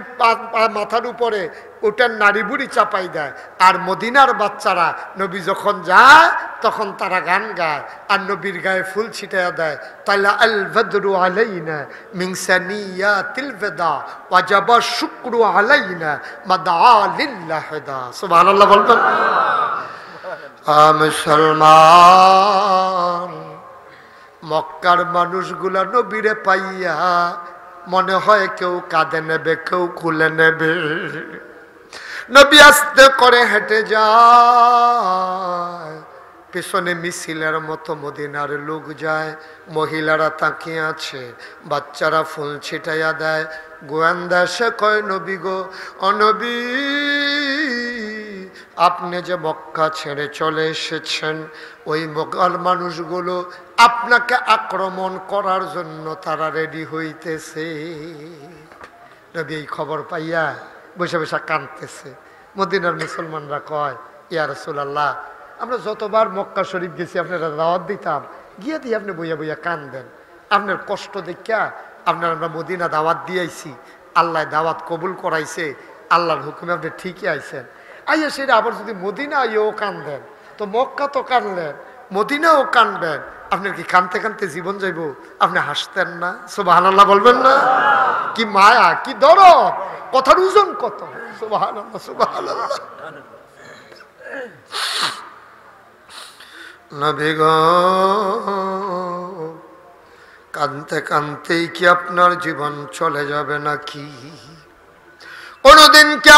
মাথার উপরে ওটার নারী বুড়ি চাপাই দেয়, আর মদিনার বাচ্চারা নবী যখন যায় তখন তারা গান গায় আর নবীর গায়ে ফুল ছিটাইয়া দেয়। তাইলা আল বদরু আলাইনা মিন সানিয়াতিল ওয়াদা ওয়াজাবা শুকরু আলাইনা মাদআ লিল্লাহিদা। সুবহানাল্লাহ বলবেন? মুসলমান, মক্কার মানুষগুলা নবীরে পাইয়া মনে হয় কেউ কাঁদে নেবে, কেউ খুলে নেবে। নবী আস্তে করে হেঁটে যায়, পেছনে মিছিলের মতো মদিনার লোক যায়, মহিলারা তাকিয়ে আছে, বাচ্চারা ফুল ছিটাইয়া দেয়। গোয়েন্দা সে কয়, নবী গো, অনবী, আপনি যে মক্কা ছেড়ে চলে এসেছেন, ওই মক্কার মানুষগুলো আপনাকে আক্রমণ করার জন্য তারা রেডি হইতেছে। নবী এই খবর পাইয়া বসে বসে কাঁদতেছে। মদিনার মুসলমানরা কয়, ইয়া রাসূলুল্লাহ, আমরা যতবার মক্কা শরীফ গেছি আপনারা দাওয়াত দিতাম, গিয়ে দিয়ে আপনি বইয়া বইয়া কান্দেন। আপনার কষ্ট দেখিয়া আপনার আমরা মদিনা দাওয়াত দিয়েছি, আল্লাহ দাওয়াত কবুল করাইছে, আল্লাহর হুকুমে আপনি ঠিকই আইছেন। আইয়া সেটা আবার যদি মদিনা আইয়াও কান্দেন, তো মক্কা তো কানলেন, মদিনাও কানবেন, আপনার কি কানতে কানতে জীবন যাইব? আপনি হাসতেন না? সুবহানাল্লাহ বলবেন না? কি মায়া, কি দরদ, কথার ওজন কত! সুবহানাল্লাহ, সুবহানাল্লাহ। নবী গো, কানতে কানতেই কি আপনার জীবন চলে যাবে নাকি? কোনদিন কি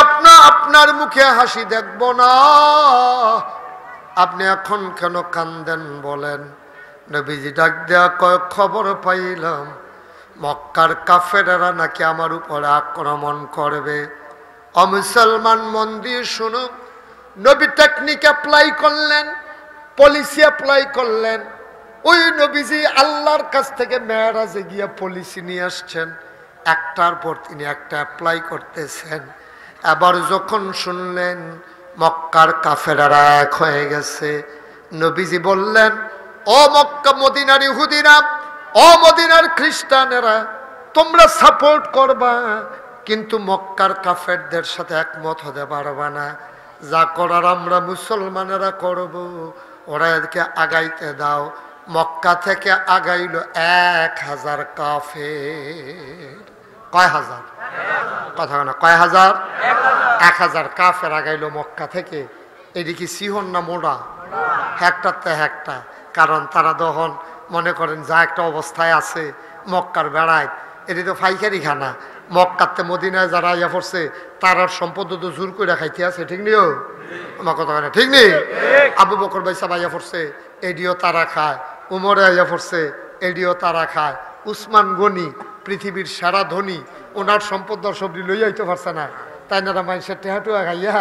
আপনার মুখে হাসি দেখব না? আপনি এখন কেন কান্দেন বলেন? নবীজি ডাক দেয়া কয়, খবর পাইলাম মক্কার কাফেরেরা নাকি আমার উপরে আক্রমণ করবে। অমুসলমান, মন দিয়ে শুনুন, নবী টেকনিক অ্যাপ্লাই করলেন, পলিসি অ্যাপ্লাই করলেন। ওই নবীজি আল্লাহর কাছ থেকে মেরাজে গিয়া পলিসি নিয়ে আসছেন, একটার পর তিনি একটা অ্যাপ্লাই করতেছেন। আবার যখন শুনলেন মক্কার কাফেরারা এক হয়ে গেছে, নবীজি বললেন, ও মক্কা মদিনার ইহুদিরা, ও মদিনার খ্রিস্টানেরা, তোমরা সাপোর্ট করবা কিন্তু মক্কার কাফেরদের সাথে একমত হতে পারবা না। যা করার আমরা মুসলমানেরা করব, ওরা এদিকে আগাইতে দাও। মক্কা থেকে আগাইল 1000 কাফের। কয় হাজার? কথা না, কয় হাজার? 1000 কাফের আগাইল মক্কা থেকে। এদিকে সিহন না মোড়া? হেক্টারতে হেক্টা। কারণ তারা তখন মনে করেন যা একটা অবস্থায় আছে মক্কার বেড়ায়, এটি তো ফাইকারি খানা। মক্কাতে মদিনায় যারা ইয়া পড়ছে তারার সম্পদ তো জোর করে খাইতে আছে, ঠিক নিও আমার কথা না, ঠিক নেই? আবু বকর ভাই সাহেব আইয়া পড়ছে, এডিও তারা খায়। উমরে আইয়া পড়ছে, এডিও তারা খায়। উসমান গনি পৃথিবীর সেরা ধনী, ওনার সম্পদ দর্শকটি লইয়া হইতে পারছে না, তাই না? মানুষের টেহাটুয়া খাইয়া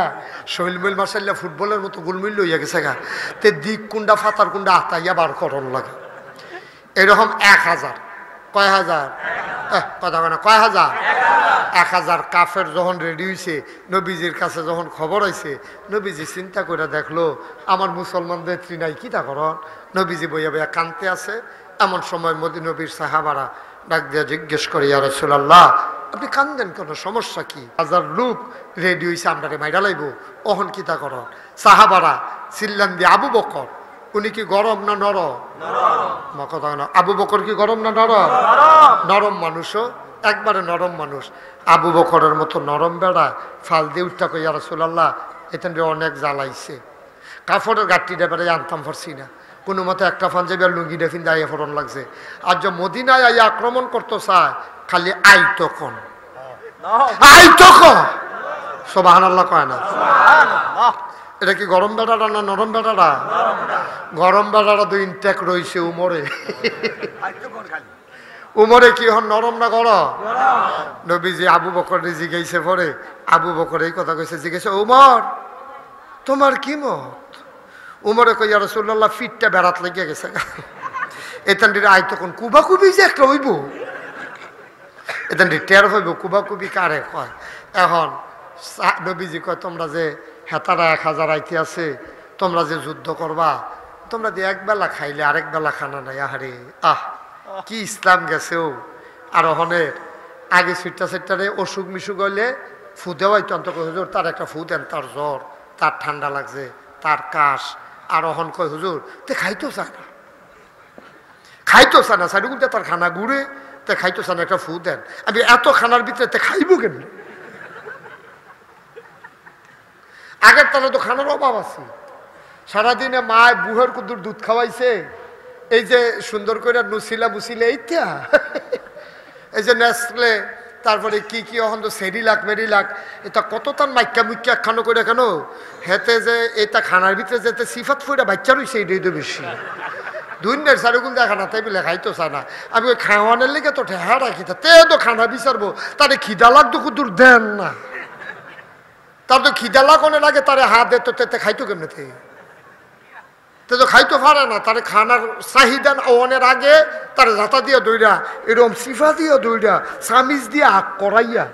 শৈল মিল মার্শাল্লাহ ফুটবলের মতো গোলমিল লইয়া গেছে গা, তে দিক কুন্ডা ফাতার কুন্ডা আতাইয়া বার করন লাগে। এরকম 1000, কয় হাজার? কথা না, কয় হাজার? 1000 কাফের যখন রেডি হয়েছে, নবীজির কাছে যখন খবর হয়েছে, নবীজি চিন্তা করে দেখলো আমার মুসলমানদের ত্রিনাই কি তা করন। নবীজি বইয়া বইয়া কানতে আছে। এমন সময় নবীর সাহাবারা ডাক দিয়া জিজ্ঞেস করে, ইয়া রাসূলুল্লাহ, আপনি কান্দেন কেন, সমস্যা কি? 1000 লোক রেডি হয়েছে, আমরা মাইরা লাইব, অহন কি তা করন? সাহাবারা চিল্লান দিয়ে, আবু বকর উনি কি গরম না নরম? কথা না, আবু বকর কি গরম না নরম? নরম মানুষও, একবারে নরম মানুষ। আবু বকরের মতো নরম বেড়া ফাল দিয়ে উঠটা কই, ইয়া রাসূলুল্লাহ, এখান অনেক জ্বালাইছে, কাপড়ের গাঠটিটা বেড়ে আনতাম পারছি না, কোনো মতো একটা পাঞ্জাবি আর লুঙ্গি ডেফিন দাঁড়িয়ে ফোরন লাগছে। আর যে মদিনায় আইয়া আক্রমণ করতে চায়, খালি আই তখন সুবহানাল্লাহ কয় না? এটা কি গরম বেড়াটা না নরম বেড়াটা? গরম বেড়াটা তো ইনটেক রয়েছে উমরে। উমরে কি হন, নরম না গরম? নবীজি আবু বকর জিজ্ঞাসে পরে, আবু বকর এই কথা কইছে, জিজ্ঞাসা, উমর তোমার কি মত? উমরে কই, ইয়া রাসূলুল্লাহ, ফিটটা বেড়াত লেগে গেছে। এতান আই তখন কুবাকুবি যে একটা হইব, এতান টের হইব কুবাকুবি কারে কয়। এখন নবীজি কয়, তোমরা যে হেতারা 1000 আইতে আছে, তোমরা যে যুদ্ধ করবা, তোমরা যে একবেলা খাইলে আরেক বেলা খানা নাই। আহারে কি ইসলাম গেছেও। আর হনের আগে সুইটারে অসুখ মিসুখ হইলে ফু দেওয়াইতো, অন্তত হুজুর তার একটা ফু দেন, তার জ্বর, তার ঠান্ডা লাগছে, তার কাশ। আর অহন কয়, হুজুর তে খাইতো চায় না, খাইতো চায় না, সাইডুগুলতে তার খানা ঘুরে, তে খাইতো চায় না, একটা ফু দেন। আমি এত খানার ভিতরে তে খাইব কেমনি? আগের তারা তো খানার অভাব আছে। সারাদিনে মায় বুহের কুদুর দুধ খাওয়াইছে, এই যে সুন্দর করে নুসিলা বুসিলে এইটা, এই যে নেসলে, তারপরে কি কি এখন তো সেরিলাক মেরিলাক, এটা কত তার মাইকা মুইকা খানো করে কেন হেতে যে এটা খানার ভিতরে যেতে সিফাত ফুটা বাচ্চা রয়েছে, এইটাই তো বেশি। দুইনের সারুগুল দেখা না, তাই বলে খাইতো চায় না। আমি ওই খাওয়ানোর লেগে তো ঠেহা রাখি, তে তো খানা বিচারবো, তারে খিদা লাগতো কুদুর দেন না, তার তো খিদা লাগানোর আগে তারে হাত দিত, তেতে খাইতো কেমনে? তে তো খাইতো পারে না, তারে খানার চাহিদা ওনের আগে তারে জাতা দিয়া দইরা, এরকম সিফা দিয়া দইরা, সামিজ দিয়া হাক করাইয়া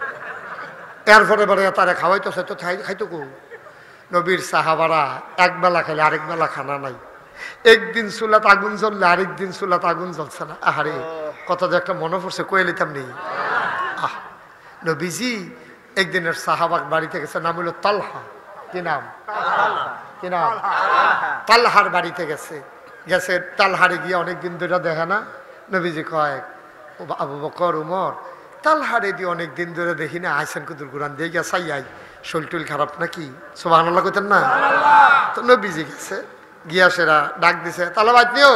এরপরে বারে তারে খাওয়াইতো, সে তো খাইতো কো। নবীর সাহাবারা একবেলা খাইলে আরেক বেলা খানা নাই। একদিন চুলাত আগুন জ্বললে আরেকদিন চুলাত আগুন জ্বলছে না। আহারে কথা যে একটা মনে পড়ছে, কয়ে লিতাম নেই। নবীজি একদিনের সাহাবাক বাড়িতে গেছে, নাম হইল তালহা। কি নাম? কি নাম? তালহার বাড়িতে গেছে। তালহারে গিয়ে অনেকদিন ধরে দেখে না। নবীজি কয়, আবু বকর, উমর, তালহারে দিয়ে অনেকদিন ধরে দেখি না, আইসেন কুদুর গুরান দিয়ে গিয়া চাই আই, শরীর টুল খারাপ নাকি? সুবহানাল্লাহ কইতেন না? তো নবীজি গেছে, গিয়া সেরা ডাক দিছে, তালা বাইত নিও।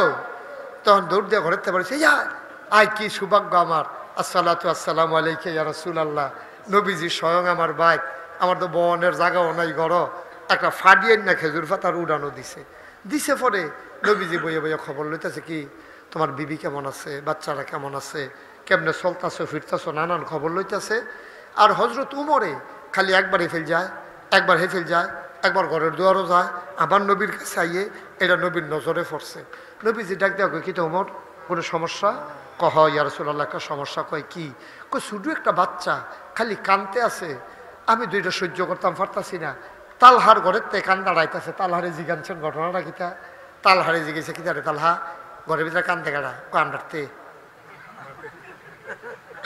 তখন দৌড় দিয়ে ঘরেতে পারছে, আয় কি সৌভাগ্য আমার, আসসালাতু আসসালামু আলাইকা ইয়া রাসূলুল্লাহ। নবীজি স্বয়ং আমার বাইক, আমার তো বনের জায়গাও নাই, ঘর একটা ফাডিয়ে না খেজুর পাতার উড়ানো দিছে পরে নবীজি বইয়ে বইয়ে খবর লইতেছে, কি তোমার বিবি কেমন আছে, বাচ্চারা কেমন আছে, কেমনে চলতেছো ফিরতেছো, নানান খবর লইতেছে। আর হজরত উমরে খালি একবার হেফেল যায়, একবার হেফেল যায়, একবার ঘরের দুয়ারও যায়, আবার নবীর কাছে আইয়ে এটা নবীর নজরে পড়ছে। নবীজি ডাক দেওয়া কই কি তো ওমর কোনো সমস্যা? কহ ইয়া রাসূলুল্লাহ একটা সমস্যা। কয় কি? কই শুধু একটা বাচ্চা খালি কানতে আছে, আমি দুইটা সহ্য করতাম পারতাছি না। তালহার ঘরের তে কান দাঁড়াইতেছে, তালহারে জিগানছেন ঘটনাটা কিতা? তালহারে জিগেছে কিতা রে তালহা ঘরের ভিতরে কানতে গাড়া? কয় আমরাতে।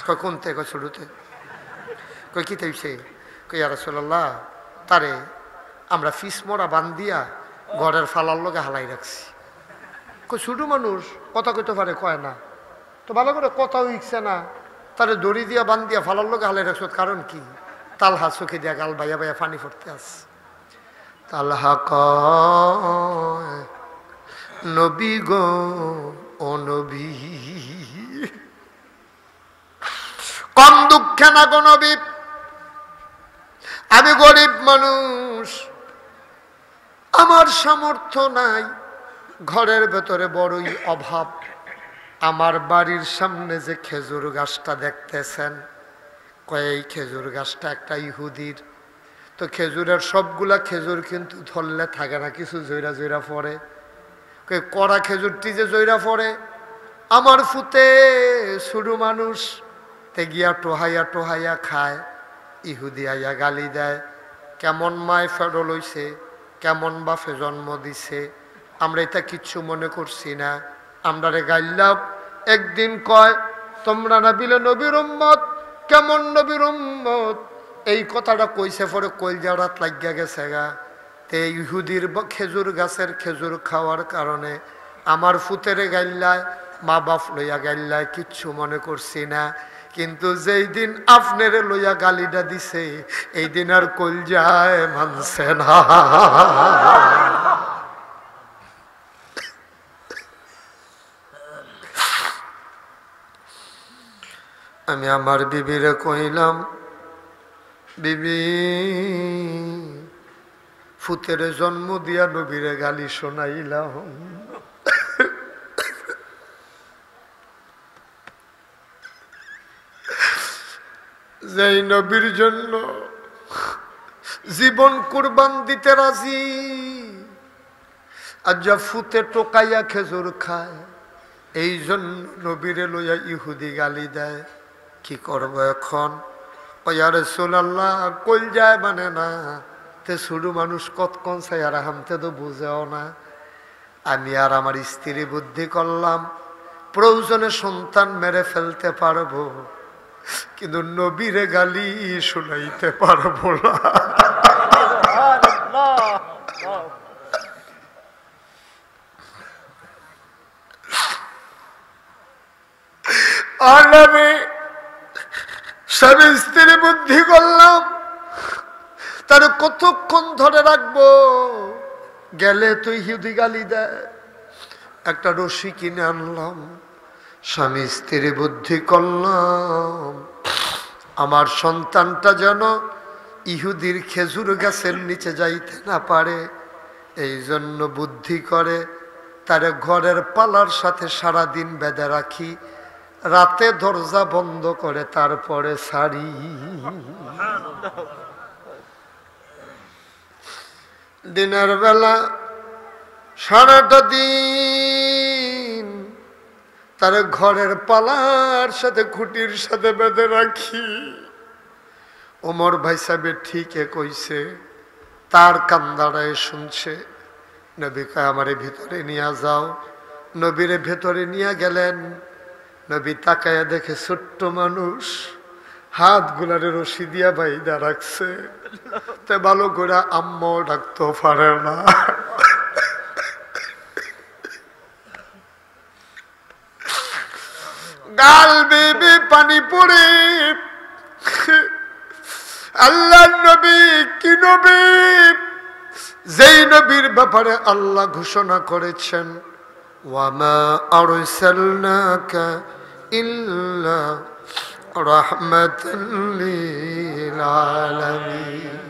কয় কোনতে? কয় শুরুতে। কই কি তৈছে? কই ইয়া রাসূলুল্লাহ তারে আমরা ফিস মোড়া বান্ধিয়া ঘরের ফালার লগে হালাই রাখছি। কই ছোট মানুষ কথা কইতে পারে? কয় না। তো ভালো করে কথাও ইচ্ছে না, তারে দড়ি দিয়া বান্ধিয়া ফালার লগে হালাই রাখছ, কারণ কি? তালহা চোখে দিয়া গাল বাইয়া বাইয়া পানি পড়তে আস। তালহা কয় নবী গো ও নবী, কম দুঃখে না গো নবী, আমি গরিব মানুষ, আমার সামর্থ্য নাই, ঘরের ভেতরে বড়ই অভাব। আমার বাড়ির সামনে যে খেজুর গাছটা দেখতেছেন, কয়েক খেজুর গাছটা একটা ইহুদির। তো খেজুরের সবগুলা খেজুর কিন্তু ধরলে থাকে না, কিছু জৈরা জৈরা পড়ে। কড়া খেজুরটি যে জৈরা পড়ে, আমার ফুতে শুরু মানুষ তে গিয়া টোহাইয়া টোহাইয়া খায়। ইহুদি আইয়া গালি দেয়, কেমন মায় ফেরো লইছে, কেমন বাপে জন্ম দিছে, আমরা এটা কিচ্ছু মনে করছি না, আমরা রে গাইলাম। একদিন কয় তোমরা না বিলে নবীর উম্মত, কেমন নবীর উম্মত, এই কথাটা কইছে পরে কইলজা রাত লাগিয়া গেছে গা। তে ইহুদির খেজুর গাছের খেজুর খাওয়ার কারণে আমার ফুতেরে গাইল্লায়, মা বাপ লইয়া গাইল্লায়, কিচ্ছু মনে করছি না। কিন্তু যেই দিন আপনারে লইয়া গালিটা দিছে, এই দিন আর কলজায় মানছে না। আমি আমার বিবিরে কইলাম, বিবি ফুতেরে জন্ম দিয়া নবীরে গালি শোনাইলাম, যেই নবীর জন্য জীবন কুরবান দিতে রাজি, আর যা ফুতে টোকাইয়া খেজুর খায়, এই জন্য নবীরে লইয়া ইহুদি গালি দেয়। কি করবো এখন? ও ইয়া রাসূলুল্লাহ কইল যায় মানে না, তে শুরু মানুষ কতক্ষণ চাই আর হামতে তো বুঝেও না। আমি আর আমার স্ত্রী বুদ্ধি করলাম, প্রয়োজনে সন্তান মেরে ফেলতে পারবো, কিন্তু নবীরে গালি শুনাইতে পারবো না। আর আমি স্বামী স্ত্রী বুদ্ধি করলাম, তার কতক্ষণ ধরে রাখবো, গেলে তুই ইহুদি গালি দেয়। একটা রশি কিনে আনলাম, স্বামী স্ত্রী বুদ্ধি করলাম, আমার সন্তানটা যেন ইহুদির খেজুর গাছের নিচে যাইতে না পারে, এই জন্য বুদ্ধি করে তার ঘরের পালার সাথে সারাদিন বেঁধে রাখি, রাতে দরজা বন্ধ করে তারপরে সারি। দিনের বেলা সারাটা দিন তার ঘরের পালার সাথে খুঁটির সাথে বেঁধে রাখি। ওমর ভাই সাহেব ঠিকই কইছে, তার কান্দাড়ায় শুনছে। নবী কয় আমারে ভিতরে নিয়ে যাও। নবীরে ভেতরে নিয়ে গেলেন। নবী তাকায়া দেখে ছোট্ট মানুষ, হাত গুলারে রশি দিয়া বাইদা রাখছে, তে ভালো করে আম্মাও ডাকতে পারে না। গাল বেবে পানি পড়ে। আল্লাহ নবী কি নবী, যেই নবীর ব্যাপারে আল্লাহ ঘোষণা করেছেন ওয়ামা আরসালনাকা ইল্লা রাহমাতাল লিল আলামিন।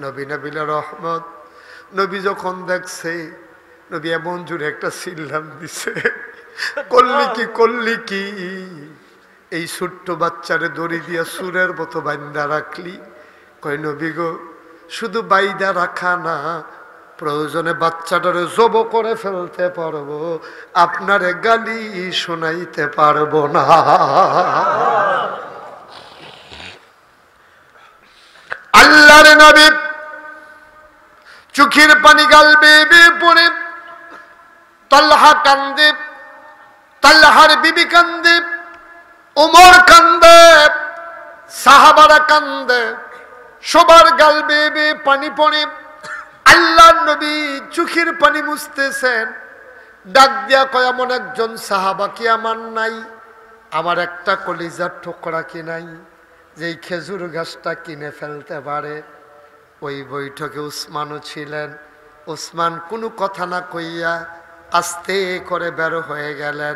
নবী নবীলা রহমত। নবী যখন দেখছে, নবী এমন জোরে একটা সিল্লাম দিছে, করলি কি করলি কি, এই ছোট্ট বাচ্চারে দড়ি দিয়া সুরের মতো বান্ধা রাখলি। কয় নবী গো, শুধু বাইদা রাখা না, প্রয়োজনে বাচ্চাটারে জব করে ফেলতে পারবো, আপনারে গালি শোনাইতে পারবো না। আল্লাহর নবী চোখের পানি গাল বেয়ে পড়ে, তালহা কান্দে, তালহার বিবি কান্দে, ওমর কান্দে, সাহাবারা কান্দে, সবার গাল বেয়ে পানি পড়ে। আল্লাহর নবী চোখের পানি মুছতেছেন, ডাক দিয়া কয়, এমন একজন সাহাবা কি আমার নাই? আমার একটা কলিজার টুকরা কি নাই যেই খেজুর গাছটা কিনে ফেলতে পারে? ওই বৈঠকে উসমানও ছিলেন। উসমান কোনো কথা না কইয়া আস্তে করে বের হয়ে গেলেন।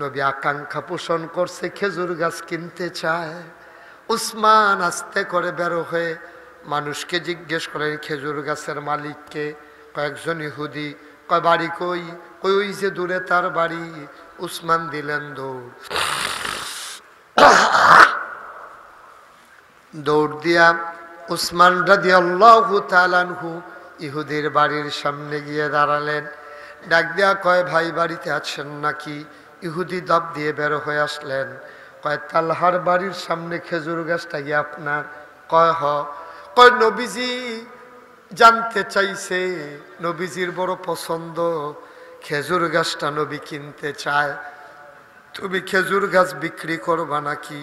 নবী আকাঙ্ক্ষা পোষণ করছে, খেজুর গাছ কিনতে চায়। উসমান আস্তে করে বের হয়ে মানুষকে জিজ্ঞেস করেন, খেজুর গাছের মালিককে? কয়েকজন ইহুদি। কয় বাড়ি কই? কই ওই যে দূরে তার বাড়ি। উসমান দিলেন দৌড়, দৌড় দিয়া উসমান রাদিয়াল্লাহু তাআলা আনহু ইহুদির বাড়ির সামনে গিয়ে দাঁড়ালেন। ডাক দিয়া কয়, ভাই বাড়িতে আছেন নাকি? ইহুদি দাব দিয়ে বের হয়ে আসলেন। কয়, তালহার বাড়ির সামনে খেজুর গাছটা কি আপনার? কয় হ। কয়, নবীজি জানতে চাইছে, নবীজির বড় পছন্দ, খেজুর গাছটা নবী কিনতে চায়, তুমি খেজুর গাছ বিক্রি করবা নাকি?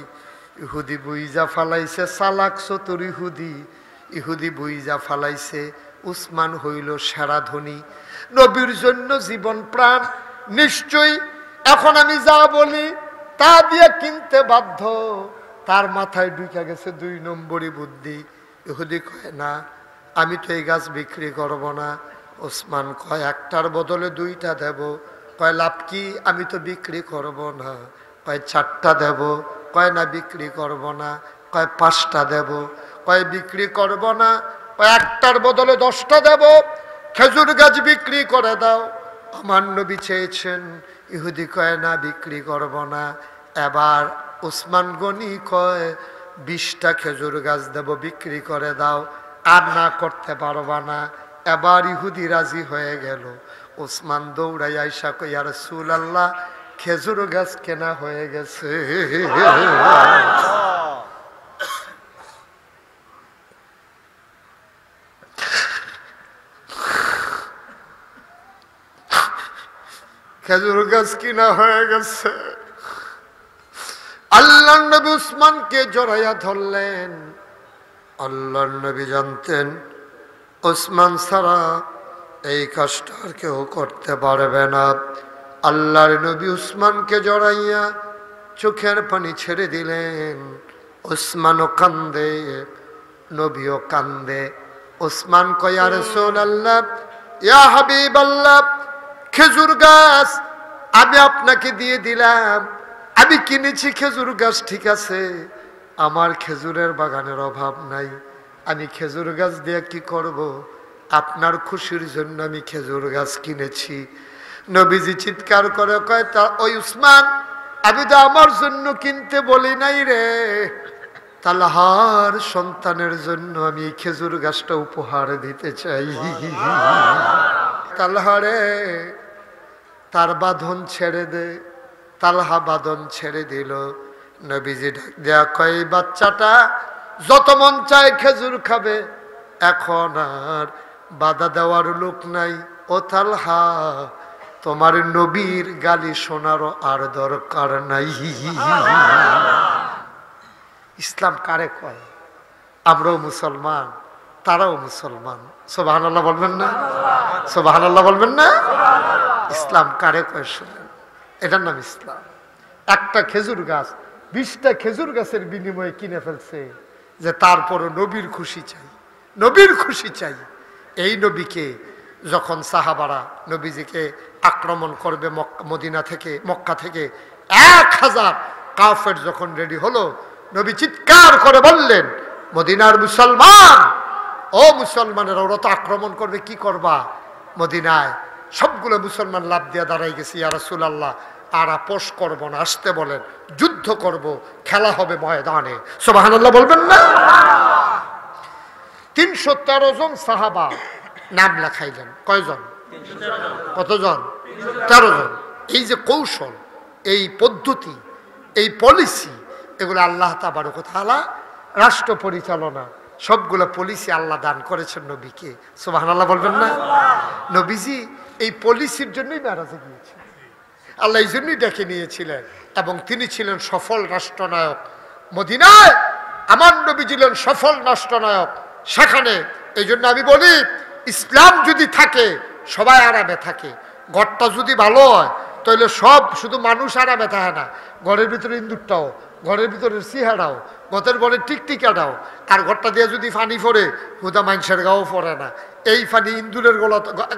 ইহুদি বুইজা ফালাইছে, চালাক চতুর ইহুদি। ইহুদি বুইজা ফালাইছে উসমান হইল সেরা ধনী, নবীর জন্য জীবন প্রাণ, নিশ্চয়ই এখন আমি যা বলি তা দিয়ে কিনতে বাধ্য। তার মাথায় ঢুকে গেছে 2 নম্বরই বুদ্ধি। ইহুদি কয়, না আমি তো এই গাছ বিক্রি করব না। ওসমান কয়, একটার বদলে 2টা দেব। কয়, লাভ কি? আমি তো বিক্রি করব না। কয়, 4টা দেব। কয়, না বিক্রি করব না। কয়, 5টা দেব। কয়, বিক্রি করব না। কয়, একটার বদলে 10টা দেব। খেজুর গাছ বিক্রি করে দাও, আমার নবী চেয়েছেন। ইহুদি কয়, না বিক্রি করব না। এবার ওসমান গনি কয়, 20টা খেজুর গাছ দেব, বিক্রি করে দাও। আর না করতে পারবা না। এবার ইহুদি রাজি হয়ে গেল। ওসমান দৌড়াই আইসা কই, ইয়া রাসূলুল্লাহ, খেজুর গাছ কেনা হয়ে গেছে। খেজুর গাছ কিনা হয়ে গেছে। আল্লাহর নবী উসমানকে জড়াইয়া ধরলেন। আল্লাহর নবী জানতেন ওসমান ছাড়া এই কাজটা আর কেউ করতে পারবে না। আল্লাহর নবী উসমানকে জড়াইয়া চোখের পানি ছেড়ে দিলেন। ওসমানও কান্দে, নবীও কান্দে। ওসমান কয়, ইয়া রাসূলুল্লাহ, ইয়া হাবিবাল্লাহ, খেজুর গাছ আমি আপনাকে দিয়ে দিলাম, আমি কিনেছি খেজুর গাছ, ঠিক আছে, আমার খেজুরের বাগানের অভাব নাই, আমি খেজুর গাছ দিয়ে কি করব? আপনার খুশির জন্য আমি খেজুর গাছ কিনেছি। নবীজি চিৎকার করে কয়, তা ওই উসমান, আমি তো আমার জন্য কিনতে বলি নাই রে, তালহার সন্তানের জন্য আমি এই খেজুর গাছটা উপহার দিতে চাই। তালহারে তার বাঁধন ছেড়ে দে। তালহা বাঁধন ছেড়ে দিল। নবীজি ডাক দেয়া কয়, বাচ্চাটা যত মন চায় খেজুর খাবে, এখন আর বাধা দেওয়ার লোক নাই। ও তালহা, তোমার নবীর গালি শোনারও আর দরকার নাই। ইসলাম কারে কয়? আমরাও মুসলমান, তারাও মুসলমান। সুবহানাল্লাহ বলবেন না? সুবহানাল্লাহ বলবেন না? ইসলাম কারে কয় শুনেন, এটার নাম ইসলাম। একটা খেজুর গাছ 20টা খেজুর গাছের বিনিময়ে কিনে ফেলছে, যে তারপরও নবীর খুশি চাই, নবীর খুশি চাই। এই নবীকে যখন সাহাবারা নবীজিকে আক্রমণ করবে মদিনা থেকে, মক্কা থেকে 1000 কাফের যখন রেডি হলো, নবী চিৎকার করে বললেন, মদিনার মুসলমান, ও মুসলমানেরা, ওরা তো আক্রমণ করবে, কি করবা? মদিনায় সবগুলো মুসলমান লাফ দিয়ে দাঁড়াই গেছে, ইয়া রাসূলুল্লাহ, আর আপোষ করব না, আসতে বলেন, যুদ্ধ করব, খেলা হবে ময়দানে। সুবহানাল্লাহ বলবেন না? 313 জন সাহাবা নাম লেখাইলেন। কয়জন? কতজন? 13 জন। এই যে কৌশল, এই পদ্ধতি, এই পলিসি, এগুলো আল্লাহ তাবারক ওয়া তাআলা রাষ্ট্র পরিচালনা সবগুলো পলিসি আল্লাহ দান করেছেন নবীকে। সুবহানাল্লাহ বলবেন না? নবীজি এই পলিসির জন্যই মেরাজে গিয়েছিলেন, আল্লাহ এই জন্যই ডেকে নিয়েছিলেন, এবং তিনি ছিলেন সফল রাষ্ট্রনায়ক। মদিনায় আমার নবী ছিলেন সফল রাষ্ট্রনায়ক। সেখানে এই জন্য আমি বলি, ইসলাম যদি থাকে সবাই আরামে থাকে। ঘরটা যদি ভালো হয় তাহলে সব, শুধু মানুষ আরামে থাকে না, ঘরের ভিতরে ইন্দুরটাও, ঘরের ভিতরে সিহারাও, গতের বলে টিকটিকাটাও। আর ঘরটা দিয়ে যদি পানি পড়ে, হুদা মানুষের গাও পড়ে না, এই পানি ইন্দুরের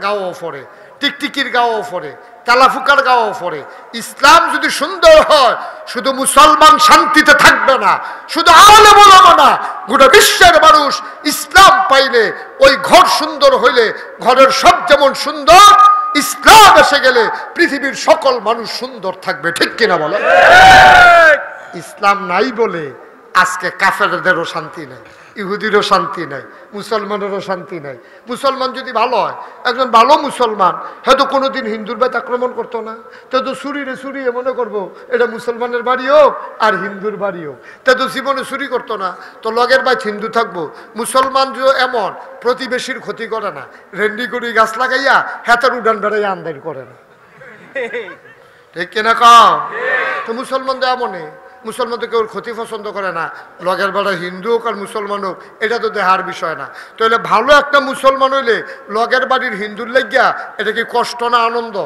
গাও পড়ে, টিকটিকির গাও পড়ে, কালাফুকার গাও পড়ে। ইসলাম যদি সুন্দর হয়, শুধু মুসলমান শান্তিতে থাকবে না, শুধু আলে বলবো না, গোটা বিশ্বের মানুষ ইসলাম পাইলে, ওই ঘর সুন্দর হইলে ঘরের সব যেমন সুন্দর, ইসলাম এসে গেলে পৃথিবীর সকল মানুষ সুন্দর থাকবে। ঠিক কিনা বলে? ইসলাম নাই বলে আজকে কাফেরদেরও শান্তি নাই, ইহুদিরও শান্তি নাই, মুসলমানেরও শান্তি নাই। মুসলমান যদি ভালো হয়, একজন ভালো মুসলমান হয়তো কোনোদিন হিন্দুর বাড়িতে আক্রমণ করতো না, তো চুরিরে চুরিয়ে মনে করবো এটা মুসলমানের বাড়ি হোক আর হিন্দুর বাড়ি হোক, তো জীবনে চুরি করতো না, তো লগের বাড়ি হিন্দু থাকবো। মুসলমান যে এমন প্রতিবেশীর ক্ষতি করে না, রেন্ডি করি গাছ লাগাইয়া হাতের উড়ান বেড়াইয়া আমদানি করে না। ঠিক কিনা কাও? তো মুসলমান তো এমনই, মুসলমান তো কেউ ক্ষতি পছন্দ করে না, লগের বেড়া হিন্দু হোক আর মুসলমান হোক, এটা তো দেহার বিষয় না। তাহলে ভালো একটা মুসলমান হইলে লগের বাড়ির হিন্দুর লেগিয়া এটা কি কষ্ট না আনন্দ?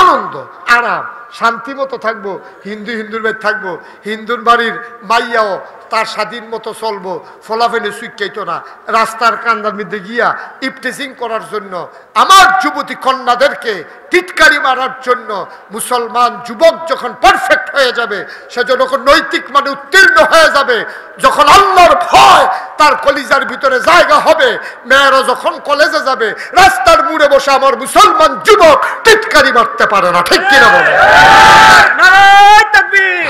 আনন্দ, আরাম, শান্তি মতো থাকবো। হিন্দুর বাড়ি থাকবো, হিন্দুর বাড়ির মাইয়াও তার স্বাধীন মতো চলবো, ফলাফেনে সুইকাইতো না। রাস্তার কান্দার মধ্যে গিয়া ইফটিজিং করার জন্য, আমার যুবতী কন্যাদেরকে টিটকারি মারার জন্য মুসলমান যুবক যখন পারফেক্ট হয়ে যাবে, সে যখন নৈতিক মানে উত্তীর্ণ হয়ে যাবে, যখন আল্লাহর ভয় তার কলিজার ভিতরে জায়গা হবে, মেয়েরা যখন কলেজে যাবে, রাস্তার মুড়ে বসে আমার মুসলমান যুবক টিটকারি মারতে পারে না। ঠিক কিনা বলে? নারায়ে তাকবীর!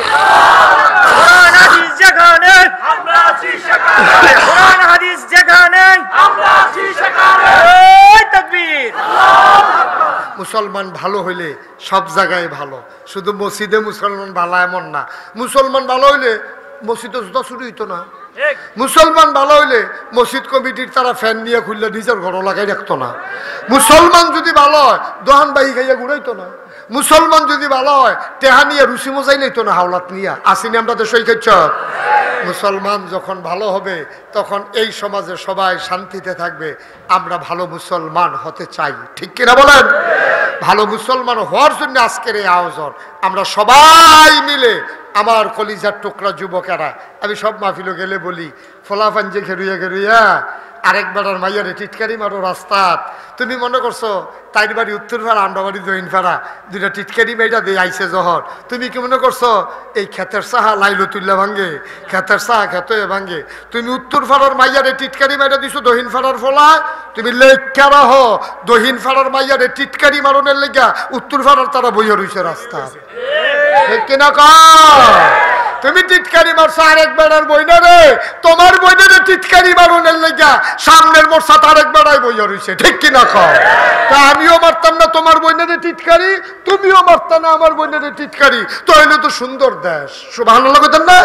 কোরআন হাদিস যেখানে আমরা আছি সেখানে, কোরআন হাদিস যেখানে আমরা আছি সেখানে, নারায়ে তাকবীর! মুসলমান ভালো হইলে সব জায়গায় ভালো, শুধু মসজিদে মুসলমান ভালো এমন না। মুসলমান ভালো হইলে মসজিদে জুতা চুরি হইতো না। মুসলমান ভালো হইলে মসজিদ কমিটির তারা ফ্যান নিয়ে খুললে নিজের ঘরও লাগাই রাখতো না। মুসলমান যদি ভালো হয় দোহান বাহি খাইয়া ঘুরাইতো না। মুসলমান যদি ভালো হয় টেহা নিয়ে রুচি মজাই লইতো না, হাওলাত নিয়ে আসিনি আমরা দেশই খাইছ। মুসলমান যখন ভালো হবে তখন এই সমাজে সবাই শান্তিতে থাকবে। আমরা ভালো মুসলমান হতে চাই, ঠিক কিনা বলেন? ভালো মুসলমান হওয়ার জন্য আজকের এই আয়োজন। আমরা সবাই মিলে, আমার কলিজার টুকরা যুবকেরা, আমি সব মাহফিলে গেলে বলি, ফলাফাঞ্জে ঘেরুইয়া ঘেরুইয়া আরেকবার আর মাইয়ারে টিটকারি মারো রাস্তাত। তুমি মনে করছো তাইর বাড়ি উত্তর ফাড়া, আমরা বাড়ি দক্ষিণ ফাড়া, দুইটা টিটকারি মেয়েটা দিয়ে আইসে জহর। তুমি কি মনে করছো এই ক্ষেতের সাহা লাইলো তুল্লা ভাঙ্গে, ক্ষেতের সাহা খেতে ভাঙ্গে? তুমি উত্তর ফাড়ার মাইয়ারে টিটকারি মেয়েটা দিছো দক্ষিণ ফাড়ার ফলায়, তুমি লেখা হো দক্ষিণ ফাড়ার মাইয়ারে টিটকারি মারনের লেগা উত্তর ফাড়ার তারা বইয়া রইছে রাস্তা। ঠিক কিনা কা? তুমি টিটকারি মারছো আরেক বেড়ার বইনা রে, তোমার বইনারে টিটকারি মারনের লেগা সামনের মোর্চা আরেক বেড়ায় বইয়া রইছে। ঠিক কিনা খাও? তা আমিও মারতাম না তোমার বইনারে টিটকারি, তুমিও মারতা না আমার বইনারে টিটকারি, তাহলে তো সুন্দর দেশ। সুবহানাল্লাহ কইতেন না?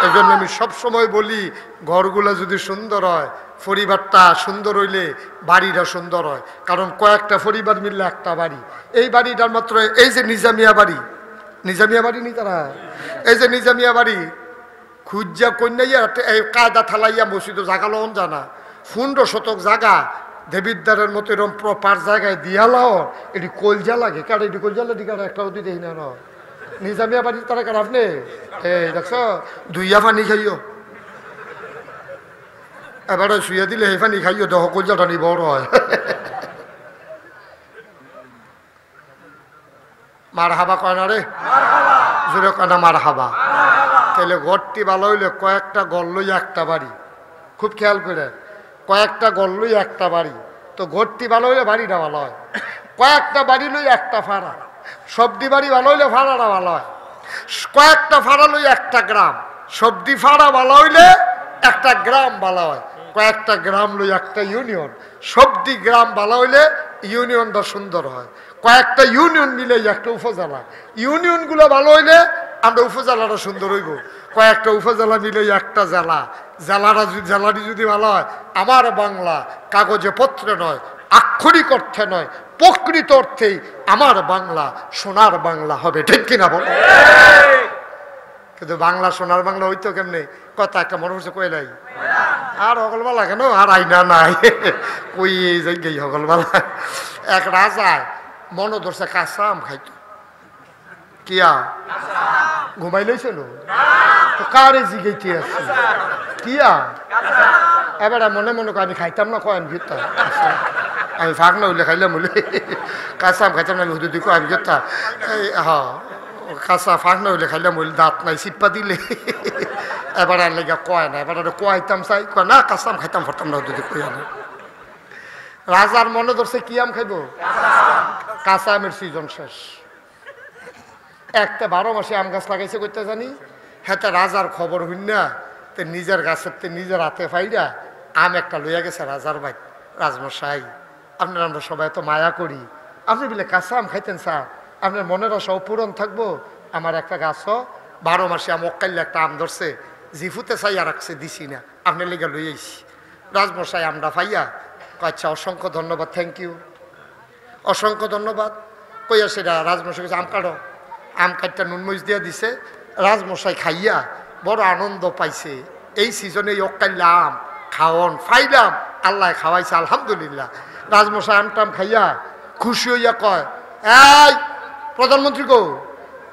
এই জন্য আমি সবসময় বলি, ঘরগুলা যদি সুন্দর হয়, পরিবারটা সুন্দর হইলে বাড়িটা সুন্দর হয়। কারণ কয়েকটা পরিবার মিললে একটা বাড়ি। এই বাড়িটার মাত্র, এই যে নিজামিয়া বাড়ি, নিজামিয়া বাড়ি নি তারা, এই যে নিজামিয়া বাড়ি খুঁজা কন্যাইয়া এই কায়দা থালাইয়া মসজিদ জাগা লন জানা 15 শতক জায়গা দেবিদ্বারের মতো এরকম প্রপার জায়গায় দিয়ালাও, এটি কলজা লাগে। কার এটি কলজা লাগে? কার একটা অতি দেখি না নিজামিয়া বাড়ি তারা কার আপনি এই দেখছ ধুইয়া পানি খাইও, এবারে শুয়ে দিলে সেই পানি খাইও, দেহ কলজাটা নি বড় হয়। মার হাবা কয় না রে, জোরে কয় না মার হাবা। তাহলে ঘরটি ভালো হইলে কয়েকটা গল লই একটা বাড়ি, খুব খেয়াল করে, কয়েকটা গল লই একটা বাড়ি, তো ঘরটি ভালো হইলে বাড়িটা ভালো হয়। কয়েকটা বাড়ি লই একটা ফাড়া, সবদি বাড়ি ভালো হইলে ফাড়াটা ভালো হয়। কয়েকটা ফাড়া লই একটা গ্রাম, সবদি ফাড়া ভালো হইলে একটা গ্রাম ভালো হয়। কয়েকটা গ্রাম লই একটা ইউনিয়ন, সবটি গ্রাম ভালো হইলে ইউনিয়নটা সুন্দর হয়। কয়েকটা ইউনিয়ন মিলে একটা উপজেলা, ইউনিয়নগুলো ভালো হইলে আমরা উপজেলাটা সুন্দর হইব। কয়েকটা উপজেলা মিলে একটা জেলা, জেলাটি যদি ভালো হয়, আমার বাংলা কাগজে পত্রে নয়, আক্ষরিক অর্থে নয়, প্রকৃত অর্থেই আমার বাংলা সোনার বাংলা হবে। ঠিক কিনা বলো? কিন্তু বাংলা সোনার বাংলা হইতো কেমনে? কথা একটা মনে হচ্ছে কইলাই আর হগলবালা কেন আর আইনা নাই কই যাই হগলবালা। এক রাজায় মনে ধরছে কাঁচা আম খাইতো। কিয়া ঘুমাই লইছিল তো কারে জিগাইতে আছে কিয়া এবার মনে মনে আমি খাইতাম না কয় আমি ঘুরতাম, আমি ফাঁক না হইলে খাইলাম বলে কাঁচা আম খাইতাম না আমি হুদু দিকে আমি ঘুরতাম। এই হ্যাঁ কাঁচা ফাঁক না হইলে খাইলাম বলে দাঁত নাই চিপ্পা দিলে এবার আর লেগে কয় না, এবার কয়াইতাম চাই কয় না কাঁচা আম খাইতাম ফরতাম না হুদু দিকে কয়া না। রাজার মনে ধরছে কি আম খাইব? কাঁচা আমের সিজন শেষ। একটা 12 মাসে আম গাছ লাগাইছে করতে জানি, হ্যাঁ রাজার খবর হইন না তে নিজের গাছের তে নিজের হাতে ফাইরা আম একটা লইয়া গেছে রাজার ভাই। রাজমশাই আপনার আমরা সবাই তো মায়া করি, আপনি বলে কাঁচা আম খাইতেন স্যার, আপনার মনের আশা পূরণ থাকবো। আমার একটা গাছও 12 মাসে আম অকাইলে একটা আম ধরছে, জিফুতে চাইয়া রাখছে দিছি না, আপনার লেগে লই আইছি। রাজমশাই আমরা পাইয়া আচ্ছা অসংখ্য ধন্যবাদ, থ্যাংক ইউ, অসংখ্য ধন্যবাদ কইয়া সেটা রাজমশাই কাছে আম কাটো। আম কাটটা নুনমরিচ দিয়া দিছে, রাজমশাই খাইয়া বড় আনন্দ পাইছে। এই সিজনে অকাইলা আম খাওয়ন ফাইলাম, আল্লাহ খাওয়াইছে আলহামদুলিল্লাহ। রাজমশাই আমটাম খাইয়া খুশি হইয়া কয় এই প্রধানমন্ত্রী গো,